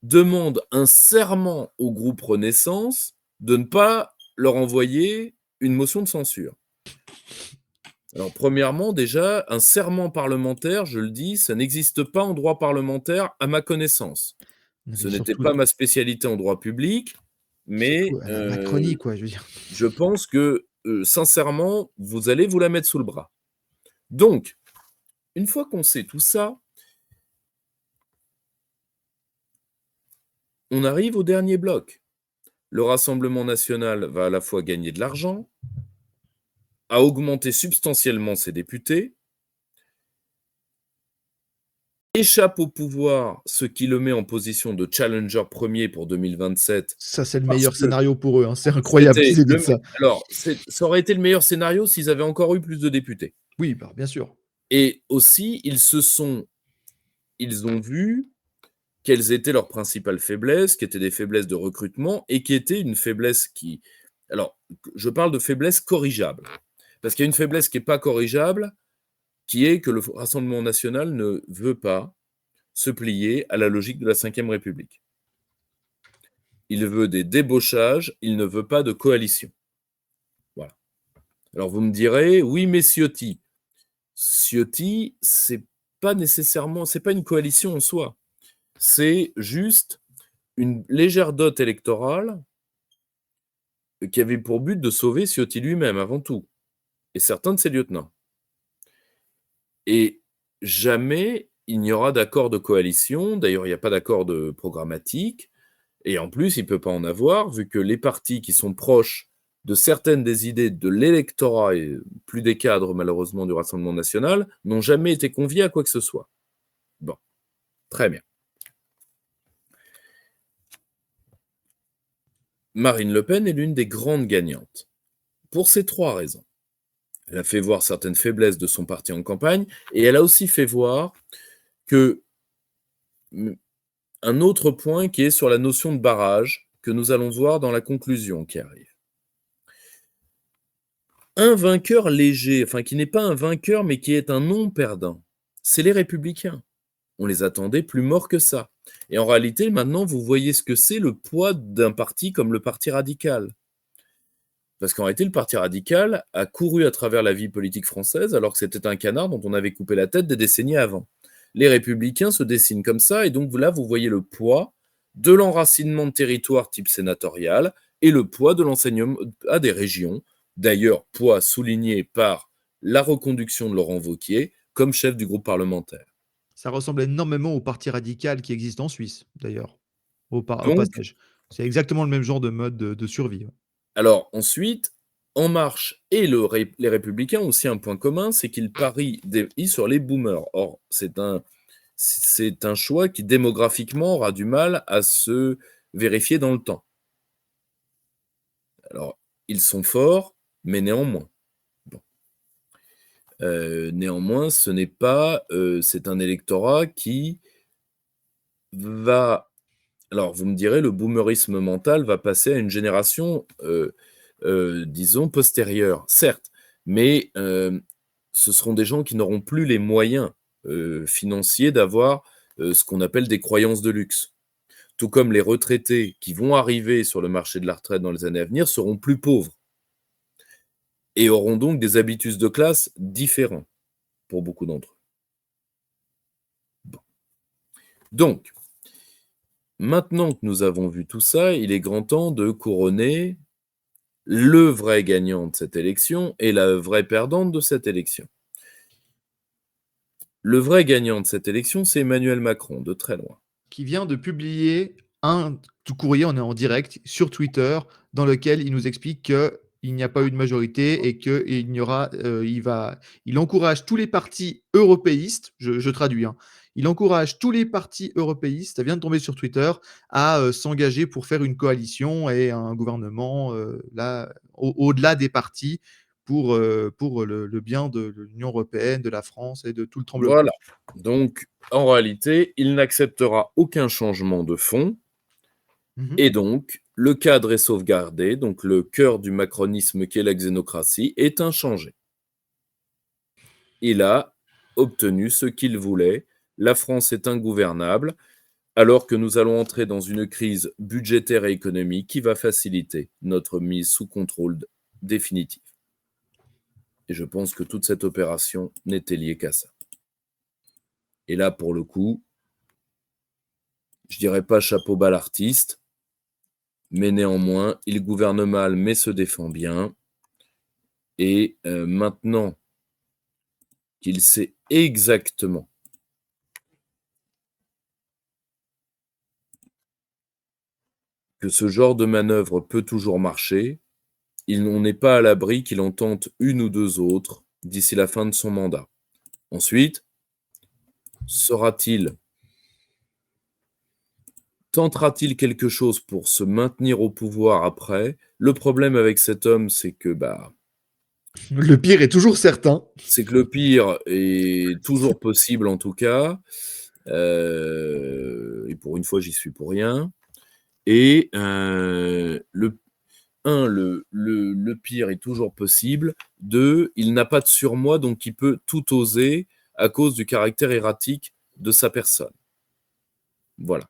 demandent un serment au groupe Renaissance de ne pas leur envoyer une motion de censure. Alors, premièrement, déjà, un serment parlementaire, je le dis, ça n'existe pas en droit parlementaire à ma connaissance. Non, Ce mais n'était surtout, pas ma spécialité en droit public, mais surtout à la Macronie, quoi, je veux dire. je pense que, sincèrement, vous allez vous la mettre sous le bras. Donc, une fois qu'on sait tout ça, on arrive au dernier bloc. Le Rassemblement national va à la fois gagner de l'argent, a augmenté substantiellement ses députés, échappe au pouvoir, ce qui le met en position de challenger premier pour 2027. Ça, c'est le Parce meilleur que scénario pour eux, hein. C'est incroyable c'était qu'ils aient dit le ça. Alors, ça aurait été le meilleur scénario s'ils avaient encore eu plus de députés. Oui, bah, bien sûr. Et aussi, ils ont vu quelles étaient leurs principales faiblesses, qui étaient des faiblesses de recrutement et qui étaient une faiblesse qui... Alors, je parle de faiblesse corrigeable. Parce qu'il y a une faiblesse qui n'est pas corrigeable, qui est que le Rassemblement national ne veut pas se plier à la logique de la Ve République. Il veut des débauchages, il ne veut pas de coalition. Voilà. Alors vous me direz, oui, mais Ciotti. Ciotti, c'est pas nécessairement, c'est pas une coalition en soi. C'est juste une légère dot électorale qui avait pour but de sauver Ciotti lui-même avant tout, et certains de ses lieutenants. Et jamais il n'y aura d'accord de coalition. D'ailleurs, il n'y a pas d'accord de programmatique. Et en plus, il ne peut pas en avoir, vu que les partis qui sont proches de certaines des idées de l'électorat, et plus des cadres malheureusement du Rassemblement national, n'ont jamais été conviés à quoi que ce soit. Bon, très bien. Marine Le Pen est l'une des grandes gagnantes, pour ces trois raisons. Elle a fait voir certaines faiblesses de son parti en campagne, et elle a aussi fait voir que un autre point qui est sur la notion de barrage, que nous allons voir dans la conclusion qui arrive. Un vainqueur léger, enfin qui n'est pas un vainqueur, mais qui est un non-perdant, c'est les Républicains. On les attendait plus morts que ça. Et en réalité, maintenant, vous voyez ce que c'est le poids d'un parti comme le Parti radical. Parce qu'en réalité, le Parti radical a couru à travers la vie politique française alors que c'était un canard dont on avait coupé la tête des décennies avant. Les Républicains se dessinent comme ça, et donc là, vous voyez le poids de l'enracinement de territoire type sénatorial et le poids de l'enseignement à des régions, d'ailleurs, poids souligné par la reconduction de Laurent Wauquiez comme chef du groupe parlementaire. Ça ressemble énormément au parti radical qui existe en Suisse, d'ailleurs, au Donc, passage. C'est exactement le même genre de mode de survie. alors ensuite, En Marche et les Républicains ont aussi un point commun, c'est qu'ils parient sur les boomers. Or, c'est un choix qui démographiquement aura du mal à se vérifier dans le temps. Alors, ils sont forts, mais néanmoins. Bon. Néanmoins, ce n'est pas... c'est un électorat qui va... Alors, vous me direz, le boomerisme mental va passer à une génération, disons, postérieure, certes, mais ce seront des gens qui n'auront plus les moyens financiers d'avoir ce qu'on appelle des croyances de luxe. Tout comme les retraités qui vont arriver sur le marché de la retraite dans les années à venir seront plus pauvres. et auront donc des habitus de classe différents pour beaucoup d'entre eux. Bon. Donc, maintenant que nous avons vu tout ça, il est grand temps de couronner le vrai gagnant de cette élection et la vraie perdante de cette élection. Le vrai gagnant de cette élection, c'est Emmanuel Macron, de très loin. Qui vient de publier un courrier, on est en direct, sur Twitter, dans lequel il nous explique qu'il n'y a pas eu de majorité et qu'il n'y aura, il encourage tous les partis européistes, je traduis, hein, il encourage tous les partis européistes, ça vient de tomber sur Twitter, à s'engager pour faire une coalition et un gouvernement là, au-delà des partis pour le bien de l'Union européenne, de la France et de tout le tremblement. Voilà. Donc, en réalité, il n'acceptera aucun changement de fond. Et donc, le cadre est sauvegardé, donc le cœur du macronisme qu'est la xénocratie est inchangé. Il a obtenu ce qu'il voulait. La France est ingouvernable, alors que nous allons entrer dans une crise budgétaire et économique qui va faciliter notre mise sous contrôle définitif. Et je pense que toute cette opération n'était liée qu'à ça. Et là, pour le coup, je dirais pas chapeau bas l'artiste, mais néanmoins, il gouverne mal, mais se défend bien. Et maintenant qu'il sait exactement que ce genre de manœuvre peut toujours marcher, on n'est pas à l'abri qu'il en tente une ou deux autres d'ici la fin de son mandat. Ensuite, tentera-t-il quelque chose pour se maintenir au pouvoir après? Le problème avec cet homme, c'est que Le pire est toujours certain. c'est que le pire est toujours possible en tout cas. Et pour une fois, j'y suis pour rien. Et le pire est toujours possible. 2, il n'a pas de surmoi, donc il peut tout oser à cause du caractère erratique de sa personne. Voilà.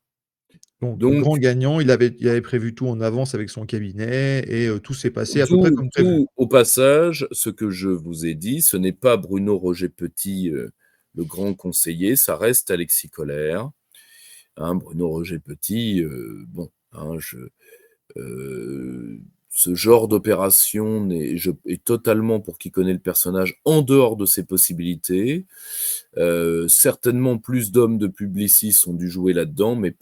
Donc, Donc, grand gagnant, il avait prévu tout en avance avec son cabinet et tout s'est passé à peu près comme prévu. tout au passage, ce que je vous ai dit, ce n'est pas Bruno Roger Petit, le grand conseiller, ça reste Alexis Collère. Hein, Bruno Roger Petit, ce genre d'opération est totalement, pour qui connaît le personnage, en dehors de ses possibilités. Certainement plus d'hommes de Publicis ont dû jouer là-dedans, mais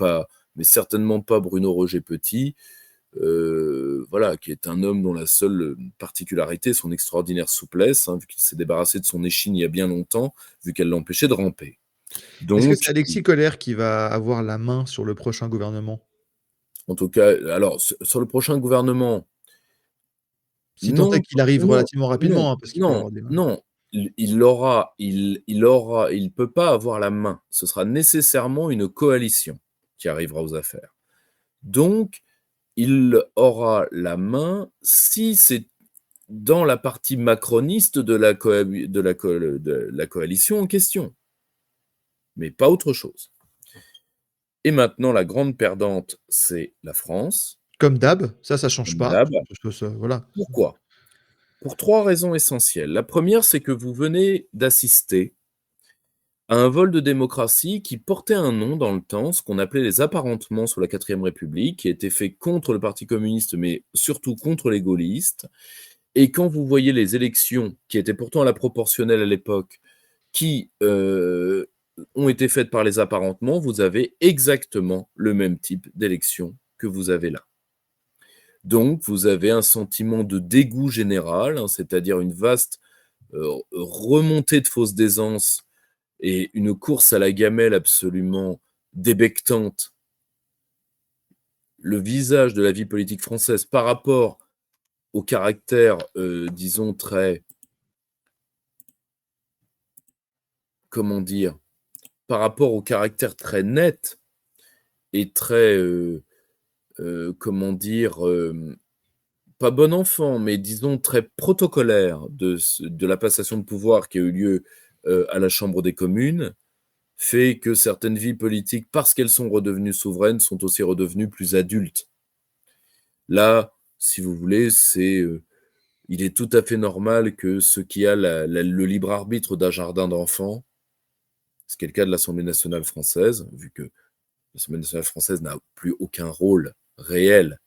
certainement pas Bruno Roger Petit, qui est un homme dont la seule particularité est son extraordinaire souplesse, vu qu'il s'est débarrassé de son échine il y a bien longtemps, vu qu'elle l'empêchait de ramper. Est-ce que Donc, c'est Alexis Collère qui va avoir la main sur le prochain gouvernement? en tout cas, alors, sur le prochain gouvernement, Si tant est qu'il arrive relativement rapidement, non, parce qu'il peut y avoir des non, il peut pas avoir la main. Ce sera nécessairement une coalition qui arrivera aux affaires. Donc, il aura la main si c'est dans la partie macroniste de la coalition en question, mais pas autre chose. Et maintenant, la grande perdante, c'est la France. Comme d'hab, ça change Comme pas. d'hab. Voilà. Pourquoi? Pour 3 raisons essentielles. La première, c'est que vous venez d'assister à un vol de démocratie qui portait un nom dans le temps, ce qu'on appelait les apparentements sous la 4ème République, qui était fait contre le Parti communiste, mais surtout contre les gaullistes. Et quand vous voyez les élections, qui étaient pourtant à la proportionnelle à l'époque, qui ont été faites par les apparentements, vous avez exactement le même type d'élection que vous avez là. Donc, vous avez un sentiment de dégoût général, c'est-à-dire une vaste remontée de fausse d'aisance et une course à la gamelle absolument débectante. Le visage de la vie politique française par rapport au caractère, disons, très... Comment dire? Par rapport au caractère très net et très... comment dire, pas bon enfant, mais disons très protocolaire de la passation de pouvoir qui a eu lieu à la Chambre des communes, fait que certaines vies politiques, parce qu'elles sont redevenues souveraines, sont aussi redevenues plus adultes. Là, si vous voulez, c'est Il est tout à fait normal que ce qui a le libre arbitre d'un jardin d'enfants, ce qui est le cas de l'Assemblée nationale française, vu que l'Assemblée nationale française n'a plus aucun rôle réel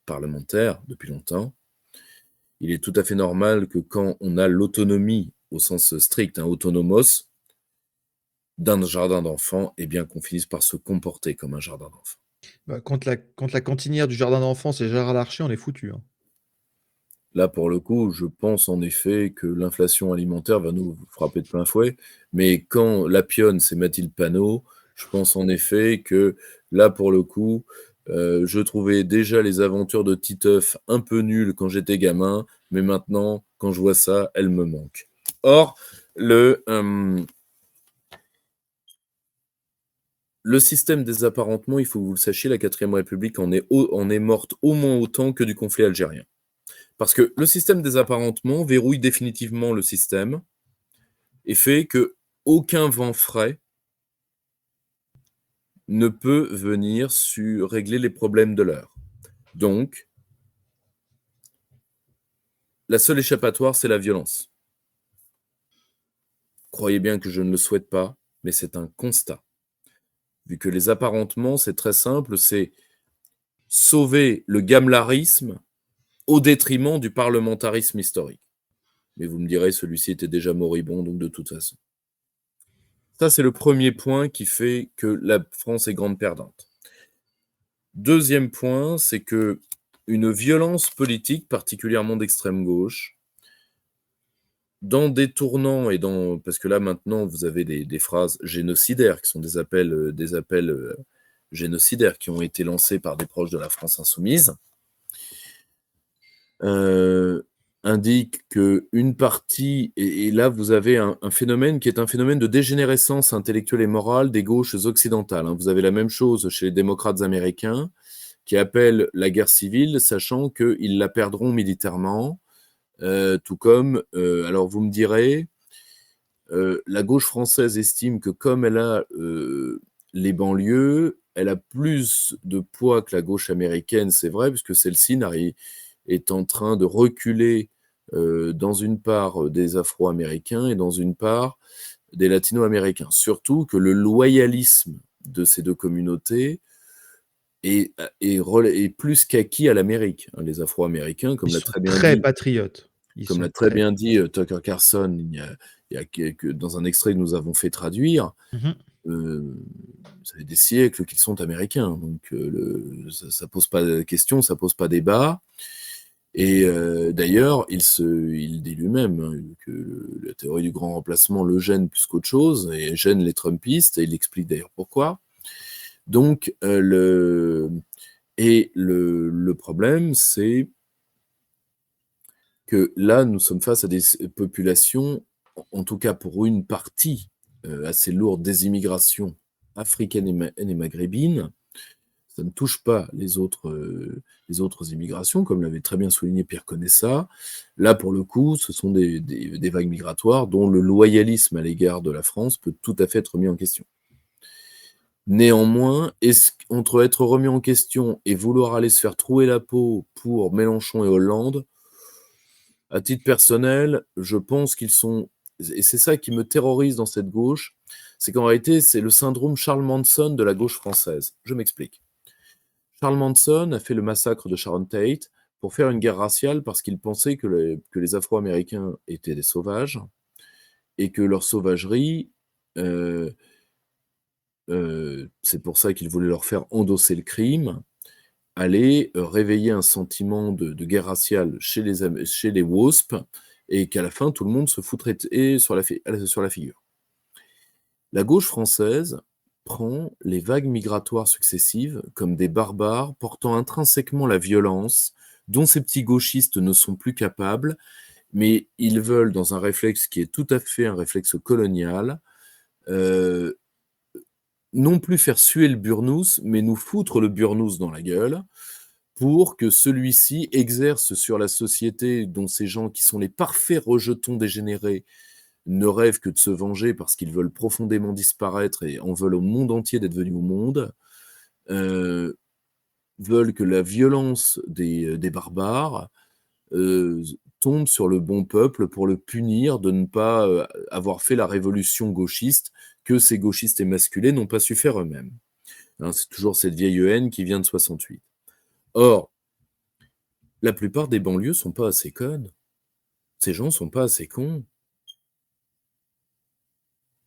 parlementaire depuis longtemps, il est tout à fait normal que quand on a l'autonomie au sens strict, autonomos, d'un jardin d'enfants, eh bien qu'on finisse par se comporter comme un jardin d'enfants. Bah, quand la cantinière du jardin d'enfants, c'est Gérard Larcher, on est foutu, hein. Là, pour le coup, je pense en effet que l'inflation alimentaire va nous frapper de plein fouet, mais quand la pionne, c'est Mathilde Panot, je pense en effet que là, pour le coup, je trouvais déjà les aventures de Titeuf un peu nulles quand j'étais gamin, mais maintenant, quand je vois ça, elles me manquent. Or, le système des apparentements, il faut que vous le sachiez, la 4ème République en est morte au moins autant que du conflit algérien. Parce que le système des apparentements verrouille définitivement le système et fait que aucun vent frais ne peut venir régler les problèmes de l'heure. Donc, la seule échappatoire, c'est la violence. Croyez bien que je ne le souhaite pas, mais c'est un constat. Vu que les apparentements, c'est très simple, c'est sauver le gamelarisme au détriment du parlementarisme historique. Mais vous me direz, celui-ci était déjà moribond, donc de toute façon. Ça, c'est le premier point qui fait que la France est grande perdante. Deuxième point, c'est que une violence politique, particulièrement d'extrême gauche, dans des tournants parce que là maintenant vous avez des phrases génocidaires qui sont des appels génocidaires qui ont été lancés par des proches de la France insoumise, indique qu'une partie, et là vous avez un phénomène qui est un phénomène de dégénérescence intellectuelle et morale des gauches occidentales. Vous avez la même chose chez les démocrates américains qui appellent la guerre civile, sachant qu'ils la perdront militairement, tout comme, alors vous me direz, la gauche française estime que comme elle a les banlieues, elle a plus de poids que la gauche américaine, c'est vrai, puisque celle-ci est en train de reculer dans une part des Afro-Américains et dans une part des Latino-Américains. Surtout que le loyalisme de ces deux communautés est plus qu'acquis à l'Amérique. Les Afro-Américains, comme Ils l'a sont très bien très dit, patriotes. comme l'a très bien dit Tucker Carlson dans un extrait que nous avons fait traduire, ça fait des siècles qu'ils sont américains, donc ça pose pas de question, ça pose pas débat. Et d'ailleurs, il dit lui-même que la théorie du grand remplacement le gêne plus qu'autre chose, et gêne les Trumpistes, et il explique d'ailleurs pourquoi. Donc, le problème, c'est que là, nous sommes face à des populations, en tout cas pour une partie assez lourde des immigrations africaines et maghrébines. Ça ne touche pas les autres immigrations, comme l'avait très bien souligné Pierre Conessa. Là, pour le coup, ce sont des vagues migratoires dont le loyalisme à l'égard de la France peut tout à fait être remis en question. Néanmoins, entre être remis en question et vouloir aller se faire trouer la peau pour Mélenchon et Hollande, à titre personnel, je pense qu'ils sont... Et c'est ça qui me terrorise dans cette gauche, c'est qu'en réalité, c'est le syndrome Charles Manson de la gauche française. Je m'explique. Charles Manson a fait le massacre de Sharon Tate pour faire une guerre raciale parce qu'il pensait que les Afro-Américains étaient des sauvages et que leur sauvagerie, c'est pour ça qu'il voulait leur faire endosser le crime, allait réveiller un sentiment de guerre raciale chez les WASP et qu'à la fin, tout le monde se foutrait sur la figure. La gauche française prend les vagues migratoires successives comme des barbares portant intrinsèquement la violence dont ces petits gauchistes ne sont plus capables, mais ils veulent, dans un réflexe qui est tout à fait un réflexe colonial, non plus faire suer le burnous, mais nous foutre le burnous dans la gueule pour que celui-ci exerce sur la société dont ces gens qui sont les parfaits rejetons dégénérés ne rêvent que de se venger parce qu'ils veulent profondément disparaître et en veulent au monde entier d'être venus au monde, veulent que la violence des barbares tombe sur le bon peuple pour le punir de ne pas avoir fait la révolution gauchiste que ces gauchistes émasculés n'ont pas su faire eux-mêmes. Hein, c'est toujours cette vieille haine qui vient de 68. Or, la plupart des banlieues sont pas assez connes. Ces gens sont pas assez cons.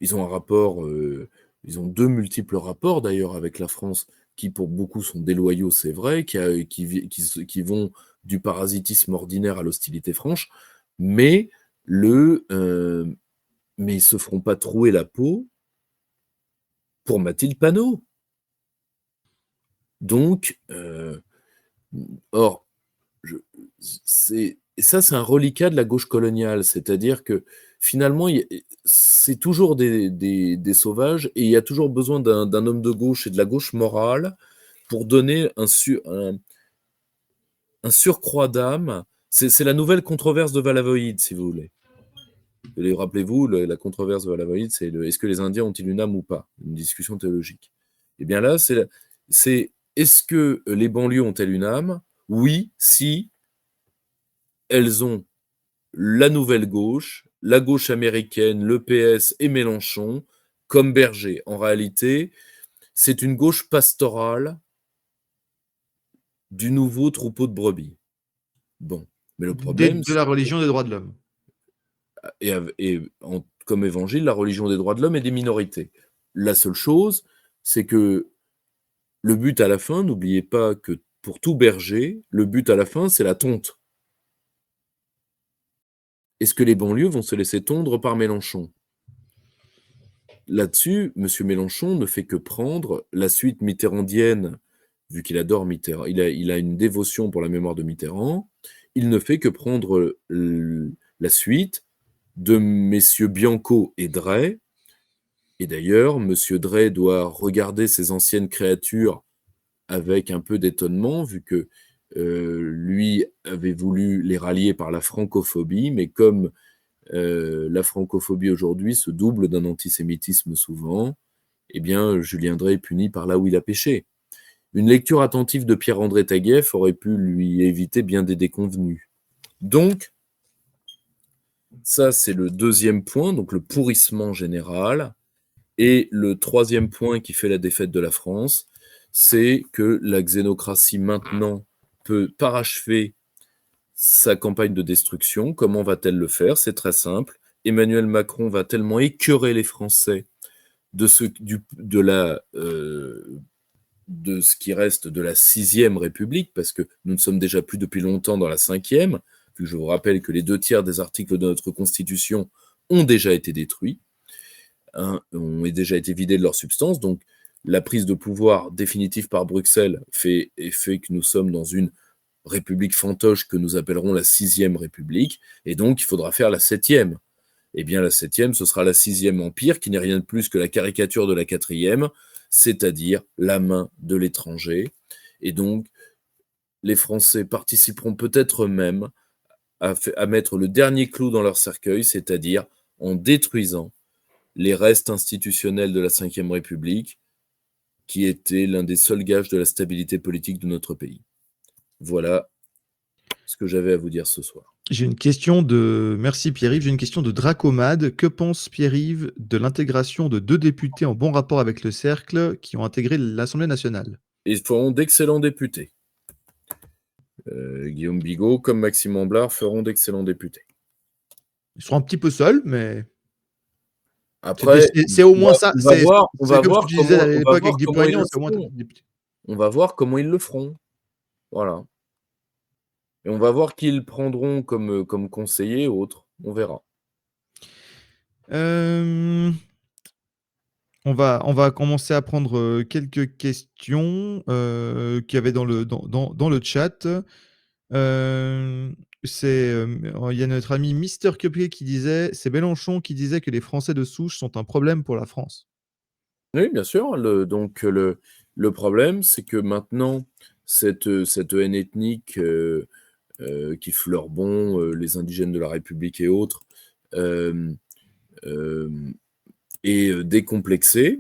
Ils ont un rapport, ils ont 2 multiples rapports d'ailleurs avec la France, qui pour beaucoup sont déloyaux, c'est vrai, qui vont du parasitisme ordinaire à l'hostilité franche, mais ils se feront pas trouer la peau pour Mathilde Panot. Donc, or, c'est un reliquat de la gauche coloniale, c'est-à-dire que finalement, c'est toujours des sauvages et il y a toujours besoin d'un homme de gauche et de la gauche morale pour donner un surcroît d'âme. C'est la nouvelle controverse de Valavoïde, si vous voulez. Et rappelez-vous, la controverse de Valavoïde, c'est est-ce que les Indiens ont-ils une âme ou pas? Une discussion théologique. Et bien là, c'est est-ce que les banlieues ont-elles une âme? Oui, si elles ont la nouvelle gauche, la gauche américaine, le PS et Mélenchon comme berger. En réalité, c'est une gauche pastorale du nouveau troupeau de brebis. Bon, mais le problème... De la religion des droits de l'homme. Comme évangile, la religion des droits de l'homme et des minorités. La seule chose, c'est que le but à la fin, n'oubliez pas que pour tout berger, le but à la fin, c'est la tonte. Est-ce que les banlieues vont se laisser tondre par Mélenchon? Là-dessus, M. Mélenchon ne fait que prendre la suite mitterrandienne, vu qu'il adore Mitterrand, il a une dévotion pour la mémoire de Mitterrand, il ne fait que prendre la suite de messieurs Bianco et Drey. Et d'ailleurs, M. Drey doit regarder ces anciennes créatures avec un peu d'étonnement, vu que lui avait voulu les rallier par la francophobie, mais comme la francophobie aujourd'hui se double d'un antisémitisme souvent, eh bien, Julien Drey est puni par là où il a péché. Une lecture attentive de Pierre-André Taguieff aurait pu lui éviter bien des déconvenues. Donc, ça, c'est le deuxième point, donc le pourrissement général. Et le troisième point qui fait la défaite de la France, c'est que la xénocratie maintenant peut parachever sa campagne de destruction. Comment va-t-elle le faire? C'est très simple. Emmanuel Macron va tellement écœurer les Français de ce qui reste de la 6e République, parce que nous ne sommes déjà plus depuis longtemps dans la 5e, vu que je vous rappelle que les 2/3 des articles de notre Constitution ont déjà été détruits, ont déjà été vidés de leur substance. Donc, la prise de pouvoir définitive par Bruxelles fait que nous sommes dans une république fantoche que nous appellerons la 6e République, et donc il faudra faire la 7e. Eh bien, la 7e, ce sera la 6e Empire, qui n'est rien de plus que la caricature de la 4e, c'est-à-dire la main de l'étranger. Et donc, les Français participeront peut-être même à mettre le dernier clou dans leur cercueil, c'est-à-dire en détruisant les restes institutionnels de la 5e République, qui était l'un des seuls gages de la stabilité politique de notre pays. Voilà ce que j'avais à vous dire ce soir. J'ai une question merci Pierre-Yves, j'ai une question de Dracomade. Que pense Pierre-Yves de l'intégration de 2 députés en bon rapport avec le cercle qui ont intégré l'Assemblée nationale? Ils feront d'excellents députés. Guillaume Bigot comme Maxime Amblard feront d'excellents députés. Ils seront un petit peu seuls, mais... Après, c'est au moins ça. On va voir comment ils le feront. Voilà. Et on va voir qui ils prendront comme conseiller ou autres. On verra. On va commencer à prendre quelques questions qu'il y avait dans le chat. Il y a notre ami Mister Cupcake qui disait, c'est Mélenchon qui disait que les Français de souche sont un problème pour la France. Oui, bien sûr. Le problème, c'est que maintenant, cette haine ethnique qui fleure bon, les indigènes de la République et autres, est décomplexée,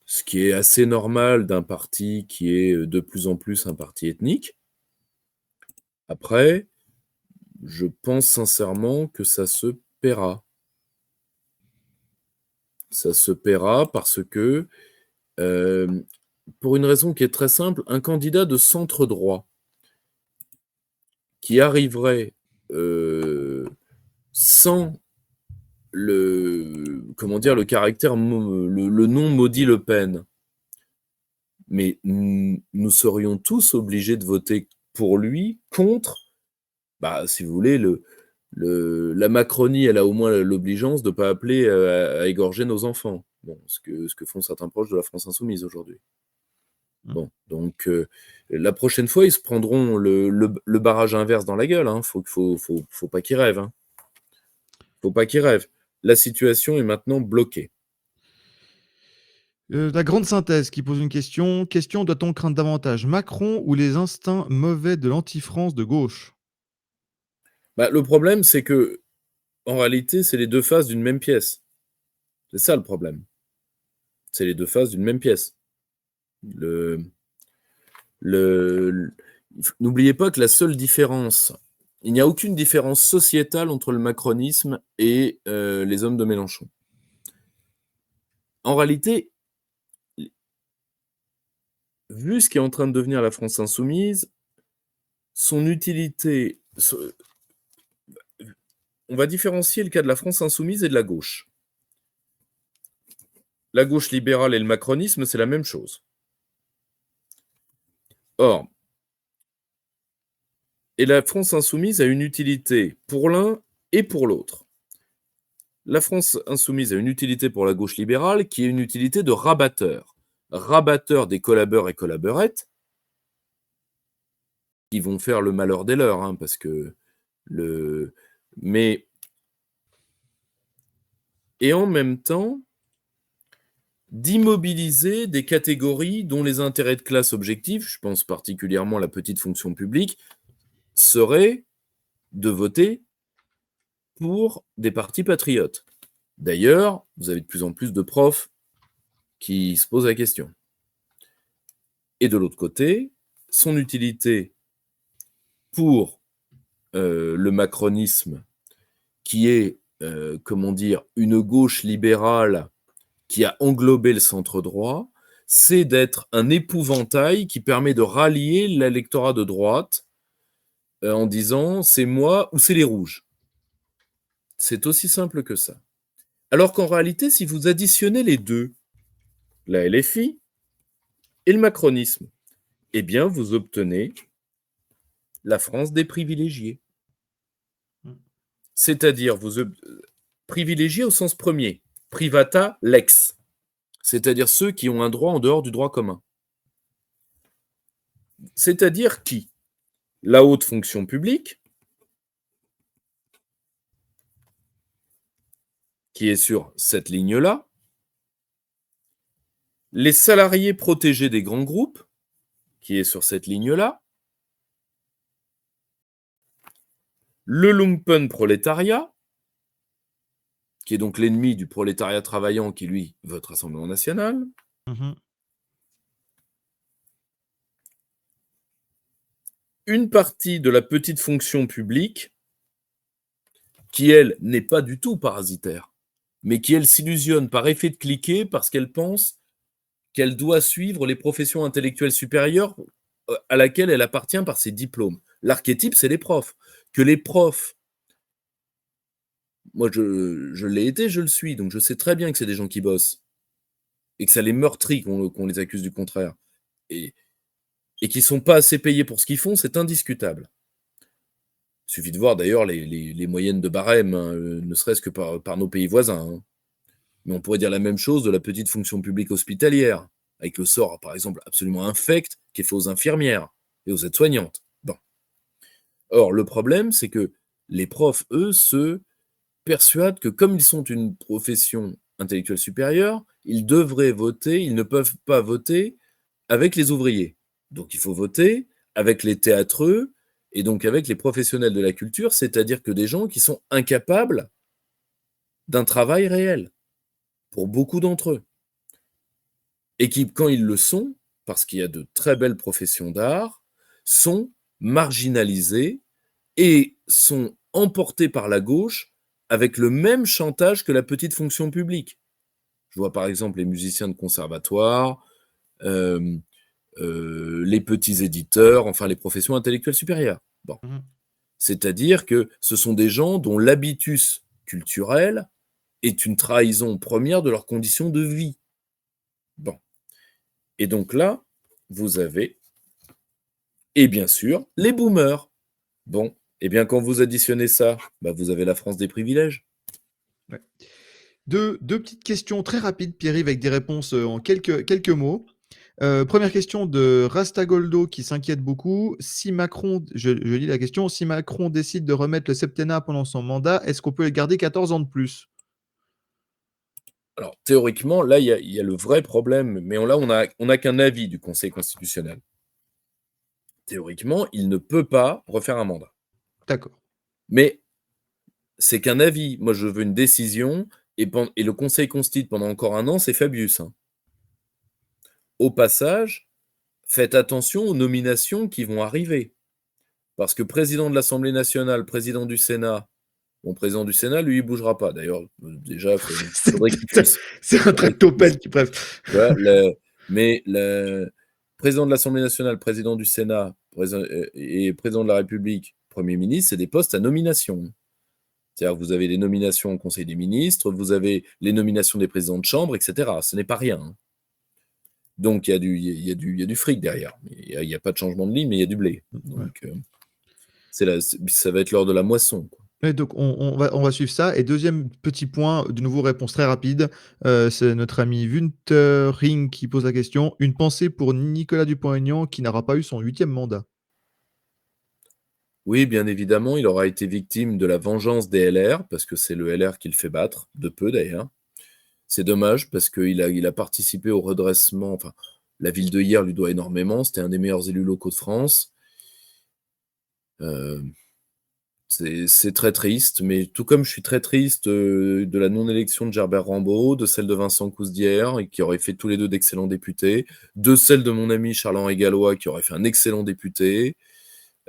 ce qui est assez normal d'un parti qui est de plus en plus un parti ethnique. Après, je pense sincèrement que ça se paiera. Ça se paiera parce que, pour une raison qui est très simple, un candidat de centre droit qui arriverait, sans le caractère le nom maudit Le Pen, mais nous serions tous obligés de voter pour lui contre, si vous voulez, la Macronie, elle a au moins l'obligeance de ne pas appeler à égorger nos enfants. Bon, ce que font certains proches de la France insoumise aujourd'hui. Bon, donc la prochaine fois, ils se prendront le barrage inverse dans la gueule. Hein. Faut pas qu'ils rêvent. Hein. Faut pas qu'ils rêvent. La situation est maintenant bloquée. La grande synthèse qui pose une question. Question, doit-on craindre davantage Macron ou les instincts mauvais de l'anti-France de gauche? Le problème, c'est que en réalité, c'est les deux faces d'une même pièce. C'est ça le problème. C'est les deux faces d'une même pièce. N'oubliez pas que la seule différence, il n'y a aucune différence sociétale entre le macronisme et les hommes de Mélenchon. En réalité, vu ce qui est en train de devenir la France insoumise, son utilité, on va différencier le cas de la France insoumise et de la gauche. La gauche libérale et le macronisme, c'est la même chose. Or, et la France insoumise a une utilité pour l'un et pour l'autre. La France insoumise a une utilité pour la gauche libérale qui est une utilité de rabatteur. Rabatteur des collabeurs et collaborettes qui vont faire le malheur des leurs, hein, parce que et en même temps, d'immobiliser des catégories dont les intérêts de classe objectifs, je pense particulièrement à la petite fonction publique, seraient de voter pour des partis patriotes. D'ailleurs, vous avez de plus en plus de profs qui se posent la question. Et de l'autre côté, son utilité pour le macronisme, qui est, une gauche libérale qui a englobé le centre droit, c'est d'être un épouvantail qui permet de rallier l'électorat de droite en disant « c'est moi ou c'est les rouges ». C'est aussi simple que ça. Alors qu'en réalité, si vous additionnez les deux, la LFI et le macronisme, eh bien, vous obtenez la France des privilégiés. C'est-à-dire, privilégiés au sens premier, privata lex, c'est-à-dire ceux qui ont un droit en dehors du droit commun. C'est-à-dire qui? La haute fonction publique, qui est sur cette ligne-là, les salariés protégés des grands groupes, qui est sur cette ligne-là, le lumpen prolétariat, qui est donc l'ennemi du prolétariat travaillant qui, lui, vote Rassemblement national, une partie de la petite fonction publique qui, elle, n'est pas du tout parasitaire, mais qui, elle, s'illusionne par effet de cliquet parce qu'elle pense qu'elle doit suivre les professions intellectuelles supérieures à laquelle elle appartient par ses diplômes. L'archétype, c'est les profs. Que les profs, moi je l'ai été, je le suis, donc je sais très bien que c'est des gens qui bossent et que ça les meurtrit qu'on les accuse du contraire. Et qui ne sont pas assez payés pour ce qu'ils font, c'est indiscutable. Il suffit de voir d'ailleurs les moyennes de barème, hein, ne serait-ce que par nos pays voisins. Hein. Mais on pourrait dire la même chose de la petite fonction publique hospitalière, avec le sort, par exemple, absolument infect qui est fait aux infirmières et aux aides-soignantes. Bon. Or, le problème, c'est que les profs, eux, se persuadent que comme ils sont une profession intellectuelle supérieure, ils devraient voter, ils ne peuvent pas voter avec les ouvriers. Donc, il faut voter avec les théâtreux et donc avec les professionnels de la culture, c'est-à-dire que des gens qui sont incapables d'un travail réel, pour beaucoup d'entre eux. Et qui, quand ils le sont, parce qu'il y a de très belles professions d'art, sont marginalisés et sont emportés par la gauche avec le même chantage que la petite fonction publique. Je vois par exemple les musiciens de conservatoire, les petits éditeurs, enfin les professions intellectuelles supérieures. Bon. Mmh. C'est-à-dire que ce sont des gens dont l'habitus culturel est une trahison première de leurs conditions de vie. Bon. Et donc là, vous avez, et bien sûr, les boomers. Bon, et bien quand vous additionnez ça, bah, vous avez la France des privilèges. Ouais. Deux petites questions très rapides, Pierre-Yves, avec des réponses en quelques mots. Première question de Rastagoldo qui s'inquiète beaucoup. Si Macron, je lis la question, si Macron décide de remettre le septennat pendant son mandat, est-ce qu'on peut le garder 14 ans de plus? Alors théoriquement, là, il y a le vrai problème, mais là, on n'a qu'un avis du Conseil constitutionnel. Théoriquement, il ne peut pas refaire un mandat. D'accord. Mais c'est qu'un avis. Moi, je veux une décision, et le Conseil constitue pendant encore un an, c'est Fabius, hein. Au passage, faites attention aux nominations qui vont arriver. Parce que président de l'Assemblée nationale, président du Sénat, bon, président du Sénat, lui, il bougera pas. D'ailleurs, déjà, faudrait qu'il puisse. C'est un tractopelle qui bref. Tu vois, mais le président de l'Assemblée nationale, président du Sénat, et président de la République, Premier ministre, c'est des postes à nomination. C'est-à-dire vous avez les nominations au Conseil des ministres, vous avez les nominations des présidents de chambre, etc. Ce n'est pas rien, hein. Donc il y a du fric derrière. Il n'y a pas de changement de ligne, mais il y a du blé. Donc ça va être l'heure de la moisson, quoi. Ouais, donc on va suivre ça. Et deuxième petit point, de nouveau réponse très rapide, c'est notre ami Wuntering qui pose la question. Une pensée pour Nicolas Dupont-Aignan qui n'aura pas eu son 8e mandat. Oui, bien évidemment, il aura été victime de la vengeance des LR, parce que c'est le LR qui le fait battre, de peu d'ailleurs. C'est dommage parce qu'il a participé au redressement. Enfin, la ville de Hyères lui doit énormément. C'était un des meilleurs élus locaux de France. C'est très triste, mais tout comme je suis très triste de la non-élection de Gerbert Rambaud, de celle de Vincent Cousdière, qui aurait fait tous les deux d'excellents députés, de celle de mon ami Charles-Henri Gallois, qui aurait fait un excellent député,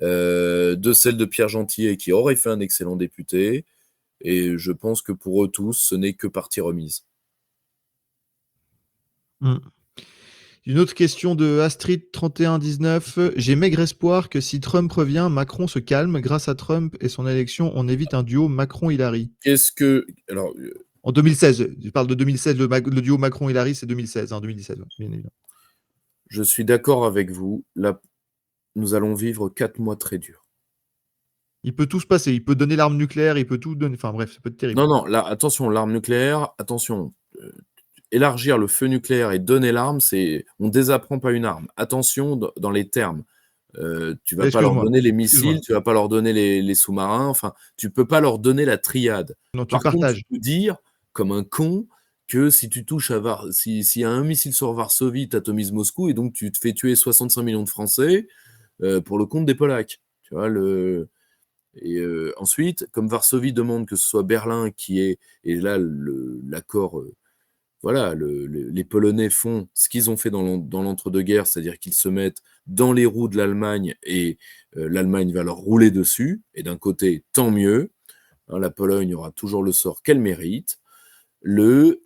de celle de Pierre Gentillet, qui aurait fait un excellent député. Et je pense que pour eux tous, ce n'est que partie remise. Mmh. Une autre question de Astrid3119. J'ai maigre espoir que si Trump revient, Macron se calme. Grâce à Trump et son élection, on évite un duo Macron-Hillary. Alors, En 2016, je parle de 2016, le duo Macron-Hillary, c'est 2016, hein, 2016, bien évidemment. je suis d'accord avec vous. Là, nous allons vivre 4 mois très durs. Il peut tout se passer. Il peut donner l'arme nucléaire, il peut tout donner. Enfin bref, ça peut être terrible. Non, là, attention, l'arme nucléaire, attention. Élargir le feu nucléaire et donner l'arme, on désapprend pas une arme. Attention dans les termes. Tu vas pas leur donner les missiles, tu vas pas leur donner les sous-marins, enfin, tu peux pas leur donner la triade. Non, tu Par contre, partages. tu peux dire, comme un con, que si tu touches s'il y a un missile sur Varsovie, tu atomises Moscou, et donc tu te fais tuer 65 millions de Français pour le compte des Polacs. Tu vois, ensuite, comme Varsovie demande que ce soit Berlin qui est, et là, l'accord, voilà, les Polonais font ce qu'ils ont fait dans l'entre-deux-guerres, c'est-à-dire qu'ils se mettent dans les roues de l'Allemagne et l'Allemagne va leur rouler dessus. Et d'un côté, tant mieux. Hein, la Pologne aura toujours le sort qu'elle mérite. Le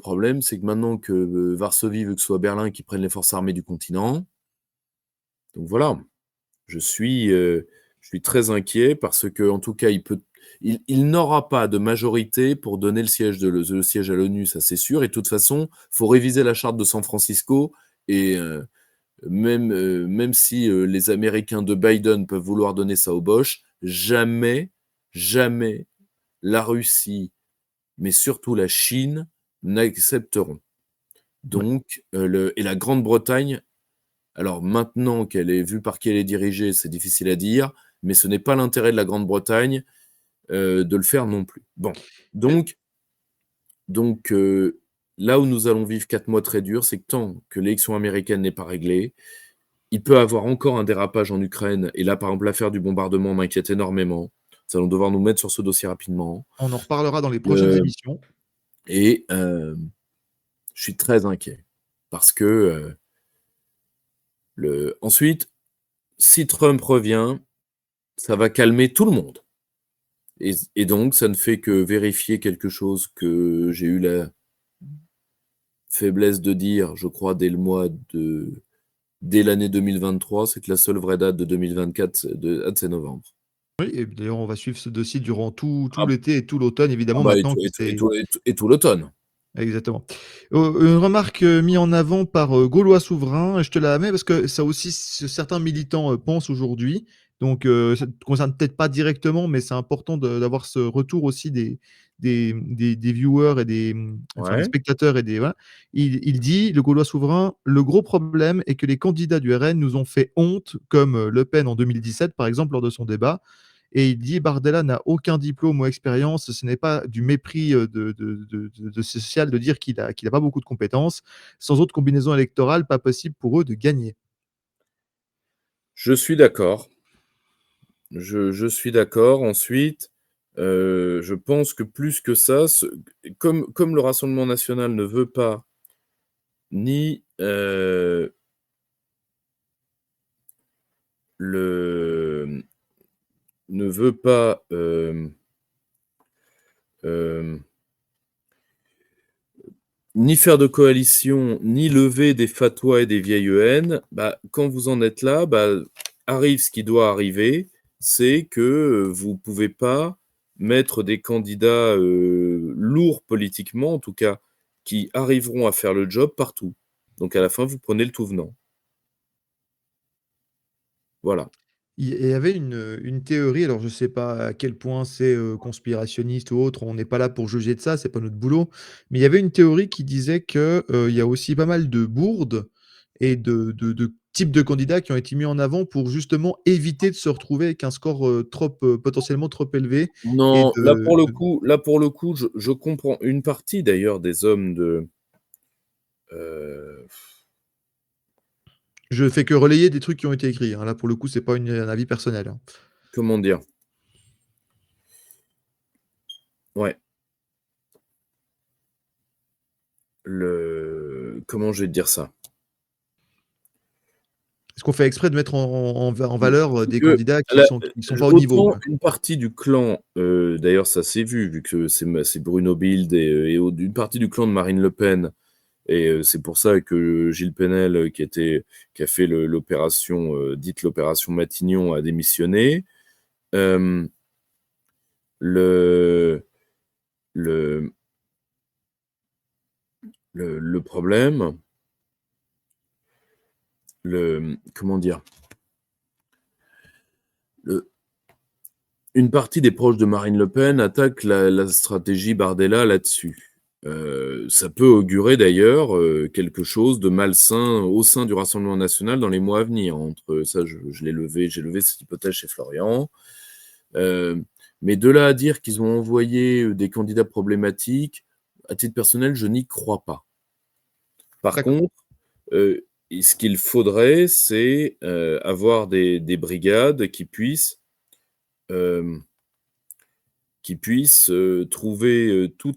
problème, c'est que maintenant que Varsovie veut que ce soit Berlin qui prenne les forces armées du continent, donc voilà, je suis très inquiet parce que, en tout cas, il n'aura pas de majorité pour donner le siège à l'ONU, ça c'est sûr. Et de toute façon, il faut réviser la charte de San Francisco. Et même si les Américains de Biden peuvent vouloir donner ça au Bosch, jamais la Russie, mais surtout la Chine, n'accepteront. Donc, et la Grande-Bretagne, alors maintenant qu'elle est vue par qui elle est dirigée, c'est difficile à dire, mais ce n'est pas l'intérêt de la Grande-Bretagne de le faire non plus. Bon, donc là où nous allons vivre 4 mois très durs, c'est que tant que l'élection américaine n'est pas réglée, il peut avoir encore un dérapage en Ukraine. Et là, par exemple, l'affaire du bombardement m'inquiète énormément. Nous allons devoir nous mettre sur ce dossier rapidement. On en reparlera dans les prochaines émissions. Et je suis très inquiet parce que ensuite, si Trump revient, ça va calmer tout le monde. Et donc, ça ne fait que vérifier quelque chose que j'ai eu la faiblesse de dire, je crois, dès l'année 2023, c'est que la seule vraie date de 2024, c'est novembre. Oui, et d'ailleurs, on va suivre ce dossier durant tout Ah, l'été et tout l'automne, ah évidemment, bah, et maintenant tout, que et tout, et c'est tout, et tout, et tout l'automne. exactement. Une remarque mise en avant par Gaulois Souverain, je te la mets parce que ça aussi, certains militants pensent aujourd'hui. Donc, ça ne te concerne peut-être pas directement, mais c'est important d'avoir ce retour aussi des viewers et enfin, des Ouais. spectateurs et des. Voilà. Il dit, le Gaulois Souverain, le gros problème est que les candidats du RN nous ont fait honte, comme Le Pen en 2017, par exemple, lors de son débat. Et il dit: «Bardella n'a aucun diplôme ou expérience, ce n'est pas du mépris, de social de dire qu'il a pas beaucoup de compétences. Sans autre combinaison électorale, pas possible pour eux de gagner». Je suis d'accord. Je suis d'accord. Ensuite, je pense que plus que ça, comme le Rassemblement national ne veut pas ni le ne veut pas euh, ni faire de coalition, ni lever des fatwas et des vieilles haines, bah, quand vous en êtes là, bah, arrive ce qui doit arriver, c'est que vous pouvez pas mettre des candidats lourds politiquement, en tout cas, qui arriveront à faire le job partout. Donc à la fin, vous prenez le tout venant. Voilà. Il y avait une théorie, alors je sais pas à quel point c'est, conspirationniste ou autre, on n'est pas là pour juger de ça, c'est pas notre boulot. Mais il y avait une théorie qui disait que, il y a aussi pas mal de bourdes et de types de candidats qui ont été mis en avant pour justement éviter de se retrouver avec un score, potentiellement trop élevé et Non, là pour le coup, je comprends une partie d'ailleurs des hommes de euh, je fais que relayer des trucs qui ont été écrits, hein. Là, pour le coup, c'est pas un avis personnel, hein. comment dire? Ouais. Comment je vais te dire ça? Est-ce qu'on fait exprès de mettre en Mmh, valeur, c'est des que candidats la qui sont pas au niveau, autant quoi? une partie du clan, d'ailleurs ça s'est vu que c'est Bruno Bilde une partie du clan de Marine Le Pen et c'est pour ça que Gilles Penel, qui a fait l'opération, dite l'opération Matignon, a démissionné. Hem, le le le problème, comment dire? Le Une partie des proches de Marine Le Pen attaque la stratégie Bardella là-dessus. Ça peut augurer d'ailleurs, quelque chose de malsain au sein du Rassemblement national dans les mois à venir. Entre ça, j'ai levé cette hypothèse chez Florian. Heu, mais de là à dire qu'ils ont envoyé, des candidats problématiques, à titre personnel, je n'y crois pas. Par D'accord. contre, et ce qu'il faudrait, c'est, avoir des brigades hem qui puissent, trouver, tout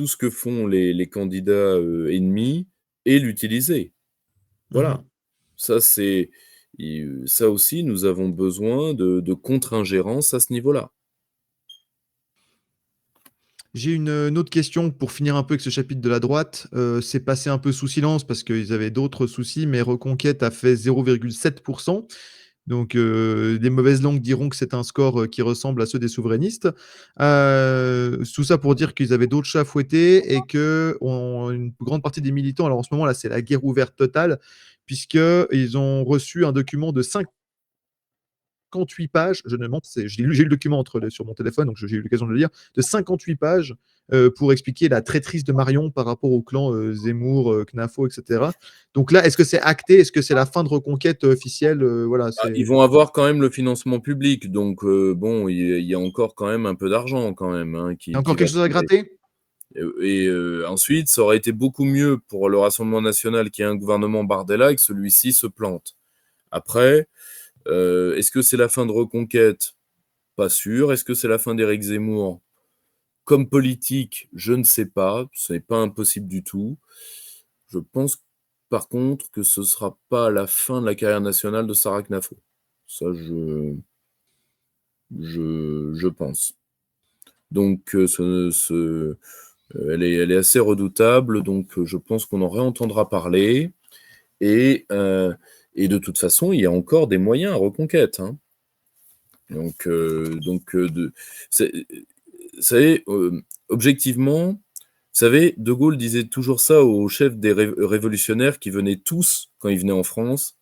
ce que font les candidats, ennemis et l'utiliser. Mmh mh. Voilà. Ça, c'est ça aussi, nous avons besoin de contre-ingérence à ce niveau-là. J'ai une autre question pour finir un peu avec ce chapitre de la droite. C'est passé un peu sous silence parce qu'ils avaient d'autres soucis, mais Reconquête a fait 0,7. Donc, des mauvaises langues diront que c'est un score, qui ressemble à ceux des souverainistes. Tout ça pour dire qu'ils avaient d'autres chats à fouetter et qu'on une grande partie des militants alors en ce moment là, c'est la guerre ouverte totale puisqu'ils ont reçu un document de 58 pages, je ne mens, j'ai lu le document sur mon téléphone, donc j'ai eu l'occasion de le lire, de 58 pages pour expliquer la traîtrise de Marion par rapport au clan Zemmour, Knafo, etc. Donc là, est-ce que c'est acté? Est-ce que c'est la fin de Reconquête officielle? Voilà, Ah, c'est. ils vont avoir quand même le financement public, donc bon, il y a encore quand même un peu d'argent quand même, hein, Il y a qui encore va quelque chose à tomber. gratter? Ensuite, ça aurait été beaucoup mieux pour le Rassemblement national qui a un gouvernement Bardella et que celui-ci se plante. Après, est-ce que c'est la fin de Reconquête? Pas sûr. Est-ce que c'est la fin d'Éric Zemmour? Comme politique, je ne sais pas, ce n'est pas impossible du tout. Je pense par contre que ce sera pas la fin de la carrière nationale de Sarah Knafo. Ça, je pense. Donc, elle est assez redoutable, donc je pense qu'on en réentendra parler et de toute façon, il y a encore des moyens à Reconquête, hein. Donc, vous savez, objectivement, vous savez, De Gaulle disait toujours ça aux chefs des révolutionnaires qui venaient tous, quand ils venaient en France,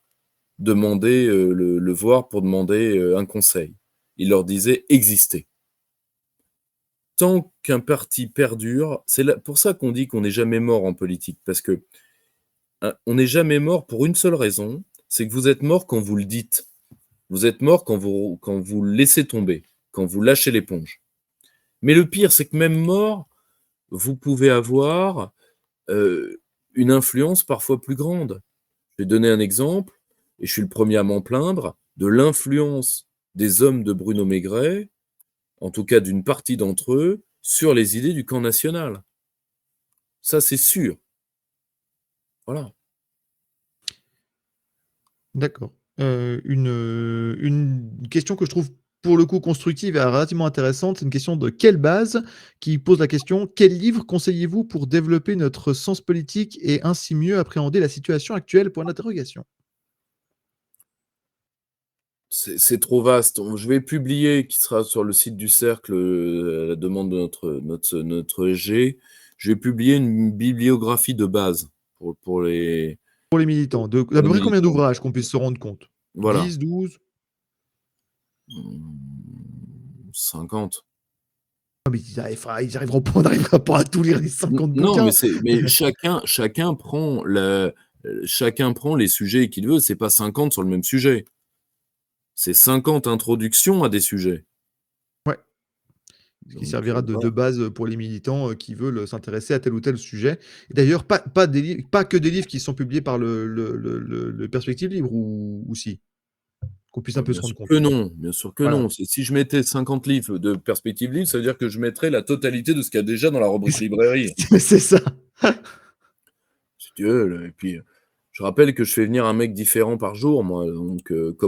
demander, le voir pour demander, un conseil. Il leur disait: «Existez». Tant qu'un parti perdure, pour ça qu'on dit qu'on n'est jamais mort en politique, parce que, on n'est jamais mort pour une seule raison, c'est que vous êtes mort quand vous le dites. Vous êtes mort quand vous laissez tomber, quand vous lâchez l'éponge. Mais le pire, c'est que même mort, vous pouvez avoir, une influence parfois plus grande. Je vais donner un exemple, et je suis le premier à m'en plaindre, de l'influence des hommes de Bruno Maigret, en tout cas d'une partie d'entre eux, sur les idées du camp national. Ça, c'est sûr. Voilà. D'accord. Une question que je trouve pour le coup constructive et relativement intéressante, c'est une question de quelle base qui pose la question: «Quel livre conseillez-vous pour développer notre sens politique et ainsi mieux appréhender la situation actuelle?» Point d'interrogation. C'est trop vaste. Je vais publier, qui sera sur le site du Cercle, à la demande de notre SG, je vais publier une bibliographie de base pour les Pour les militants, de à pour peu les près combien militants. d'ouvrages qu'on puisse se rendre compte? Voilà. 10, 12? 50. Ah mais ils arriveront pas, on n'arrivera pas à tout lire les 50 Non, bouquins. mais chacun prend chacun prend les sujets qu'il veut. C'est pas 50 sur le même sujet. C'est 50 introductions à des sujets. Ouais. Ce qui Donc, servira de voilà. base, pour les militants, qui veulent, s'intéresser à tel ou tel sujet. Et d'ailleurs, pas que des livres qui sont publiés par le Perspective Libre ou si? Qu'on puisse un peu Bien se rendre sûr compte. que non, bien sûr que Voilà. non. Si je mettais 50 livres de Perspective Libre, ça veut dire que je mettrais la totalité de ce qu'il y a déjà dans la rubrique librairie. C'est ça. Si tu veux, et puis, je rappelle que je fais venir un mec différent par jour, moi, donc, je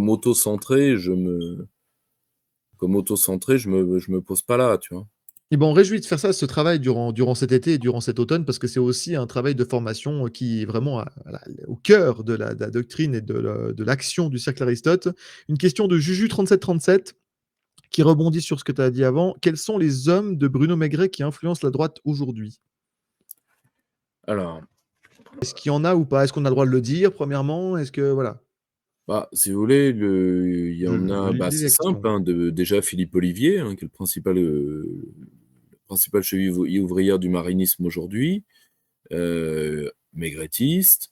me pose pas là, tu vois? Et ben, on réjouit de faire ça, ce travail durant cet été et durant cet automne, parce que c'est aussi un travail de formation, qui est vraiment au cœur de la doctrine et de l'action du cercle Aristote. Une question de Juju3737 qui rebondit sur ce que tu as dit avant. Quels sont les hommes de Bruno Maigret qui influencent la droite aujourd'hui? Alors, Est-ce qu'il y en a ou pas? Est-ce qu'on a le droit de le dire, premièrement? Est-ce que voilà, bah, si vous voulez, il y en je a, bah, lis c'est la simple, question. hein, déjà Philippe Ollivier, hein, qui est la principale cheville ouvrière du marinisme aujourd'hui, maigretiste.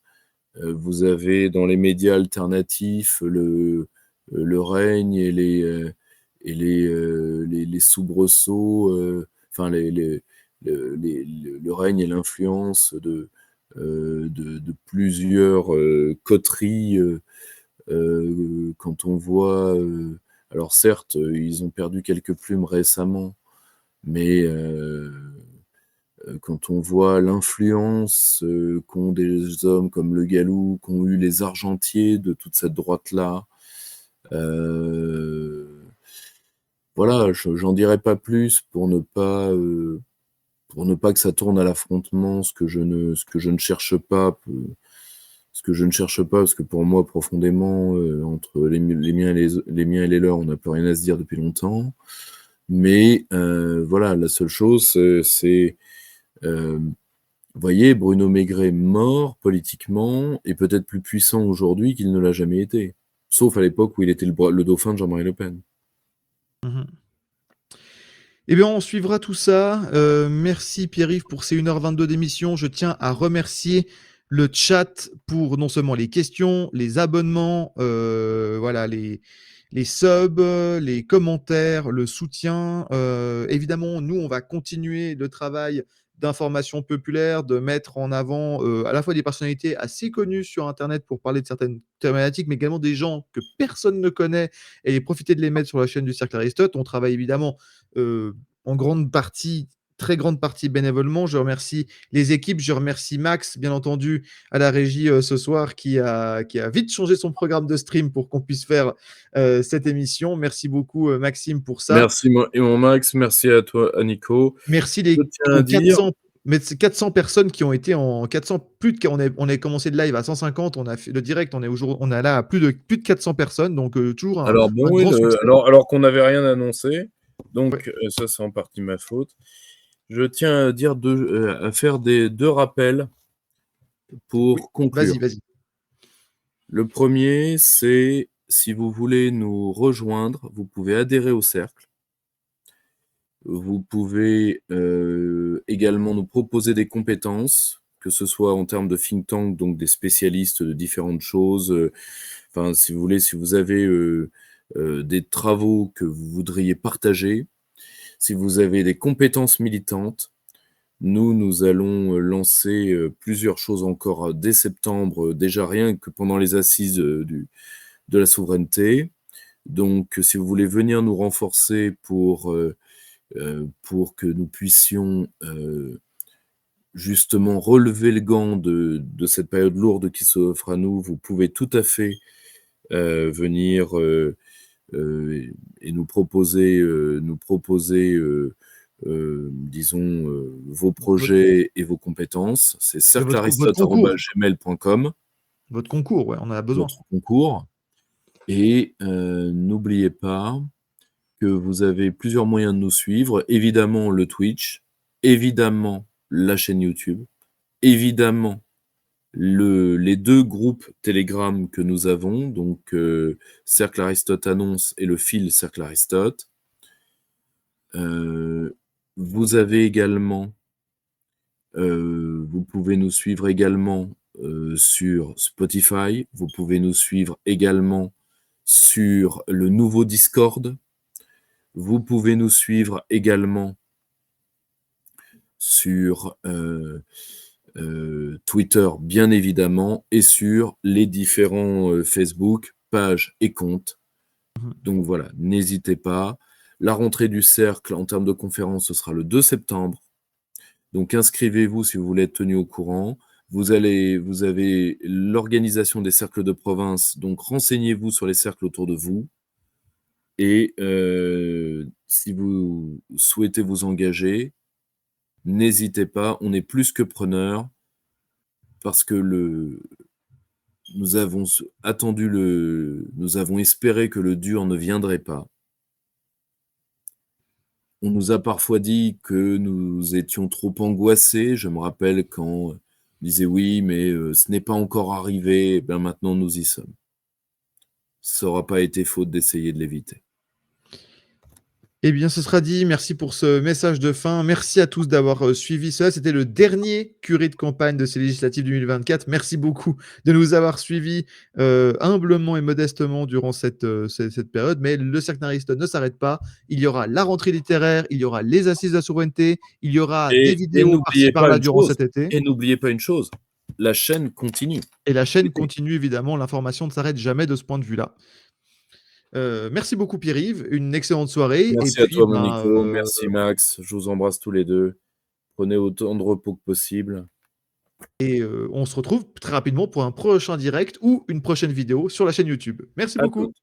Vous avez dans les médias alternatifs le règne et les soubresauts, enfin le règne et l'influence de plusieurs coteries. Quand on voit, alors certes, ils ont perdu quelques plumes récemment, mais quand on voit l'influence, qu'ont des hommes comme Le Gallou, qu'ont eu les argentiers de toute cette droite-là, voilà, j'en dirai pas plus pour ne pas que ça tourne à l'affrontement, ce que je ne cherche pas, parce que pour moi, profondément, entre les miens et les leurs, on n'a plus rien à se dire depuis longtemps. Mais voilà, la seule chose, c'est vous voyez, Bruno Maigret mort politiquement est peut-être plus puissant aujourd'hui qu'il ne l'a jamais été. Sauf à l'époque où il était le dauphin de Jean-Marie Le Pen. Mmh. Eh bien, on suivra tout ça. Merci Pierre-Yves pour ces 1h22 d'émission. Je tiens à remercier le chat pour non seulement les questions, les abonnements, voilà, les subs, les commentaires, le soutien. Évidemment, nous, on va continuer le travail d'information populaire, de mettre en avant à la fois des personnalités assez connues sur Internet pour parler de certaines thématiques, mais également des gens que personne ne connaît et profiter de les mettre sur la chaîne du Cercle Aristote. On travaille évidemment en grande partie très grande partie bénévolement. Je remercie les équipes, je remercie Max, bien entendu, à la régie ce soir, qui a vite changé son programme de stream pour qu'on puisse faire cette émission. Merci beaucoup, Maxime, pour ça. Merci, mon Max. Merci à toi, à Nico. Merci Je tiens à dire... 400 personnes qui ont été en 400, on a commencé le live à 150, on a fait le direct, on est là à plus de 400 personnes, donc toujours un grand succès. Alors qu'on n'avait rien annoncé, donc ça c'est en partie ma faute. Je tiens à dire à faire deux rappels pour conclure. Vas-y. Le premier, c'est si vous voulez nous rejoindre, vous pouvez adhérer au cercle. Vous pouvez également nous proposer des compétences, que ce soit en termes de think tank, donc des spécialistes de différentes choses. Enfin, si vous voulez, si vous avez des travaux que vous voudriez partager, si vous avez des compétences militantes, nous allons lancer plusieurs choses encore dès septembre, déjà rien que pendant les assises de la souveraineté. Donc, si vous voulez venir nous renforcer pour que nous puissions justement relever le gant de cette période lourde qui s'offre à nous, vous pouvez tout à fait venir et nous proposer disons, vos projets et vos compétences. C'est cerclearistote@gmail.com. Votre concours, ouais, on en a besoin. Votre concours. Et n'oubliez pas que vous avez plusieurs moyens de nous suivre. Évidemment, le Twitch, évidemment, la chaîne YouTube, évidemment, les deux groupes Telegram que nous avons, donc Cercle Aristote Annonce et le fil Cercle Aristote. Vous avez également, vous pouvez nous suivre également sur Spotify, vous pouvez nous suivre également sur le nouveau Discord. Vous pouvez nous suivre également sur Twitter, bien évidemment, et sur les différents Facebook, pages et comptes. Donc voilà, n'hésitez pas. La rentrée du cercle en termes de conférences, ce sera le 2 septembre. Donc inscrivez-vous si vous voulez être tenu au courant. Vous avez l'organisation des cercles de province, donc renseignez-vous sur les cercles autour de vous. Et si vous souhaitez vous engager, n'hésitez pas, on est plus que preneurs, parce que nous avons espéré que le dur ne viendrait pas. On nous a parfois dit que nous étions trop angoissés. Je me rappelle quand on disait oui, mais ce n'est pas encore arrivé. Et bien maintenant, nous y sommes. Ça n'aura pas été faute d'essayer de l'éviter. Eh bien, ce sera dit. Merci pour ce message de fin. Merci à tous d'avoir suivi cela. C'était le dernier curé de campagne de ces législatives 2024. Merci beaucoup de nous avoir suivis humblement et modestement durant cette période. Mais le Cercle Aristote ne s'arrête pas. Il y aura la rentrée littéraire, il y aura les assises de la souveraineté, il y aura des vidéos par-ci par-là durant cet été. Et n'oubliez pas une chose, la chaîne continue. Et la chaîne continue, évidemment. L'information ne s'arrête jamais de ce point de vue-là. Merci beaucoup Pierre-Yves, une excellente soirée. Merci à toi mon Nico, merci Max, je vous embrasse tous les deux. Prenez autant de repos que possible. Et on se retrouve très rapidement pour un prochain direct ou une prochaine vidéo sur la chaîne YouTube. Merci beaucoup.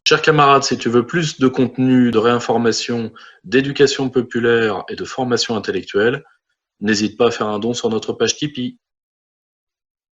Chers camarades, si tu veux plus de contenu, de réinformation, d'éducation populaire et de formation intellectuelle, n'hésite pas à faire un don sur notre page Tipeee.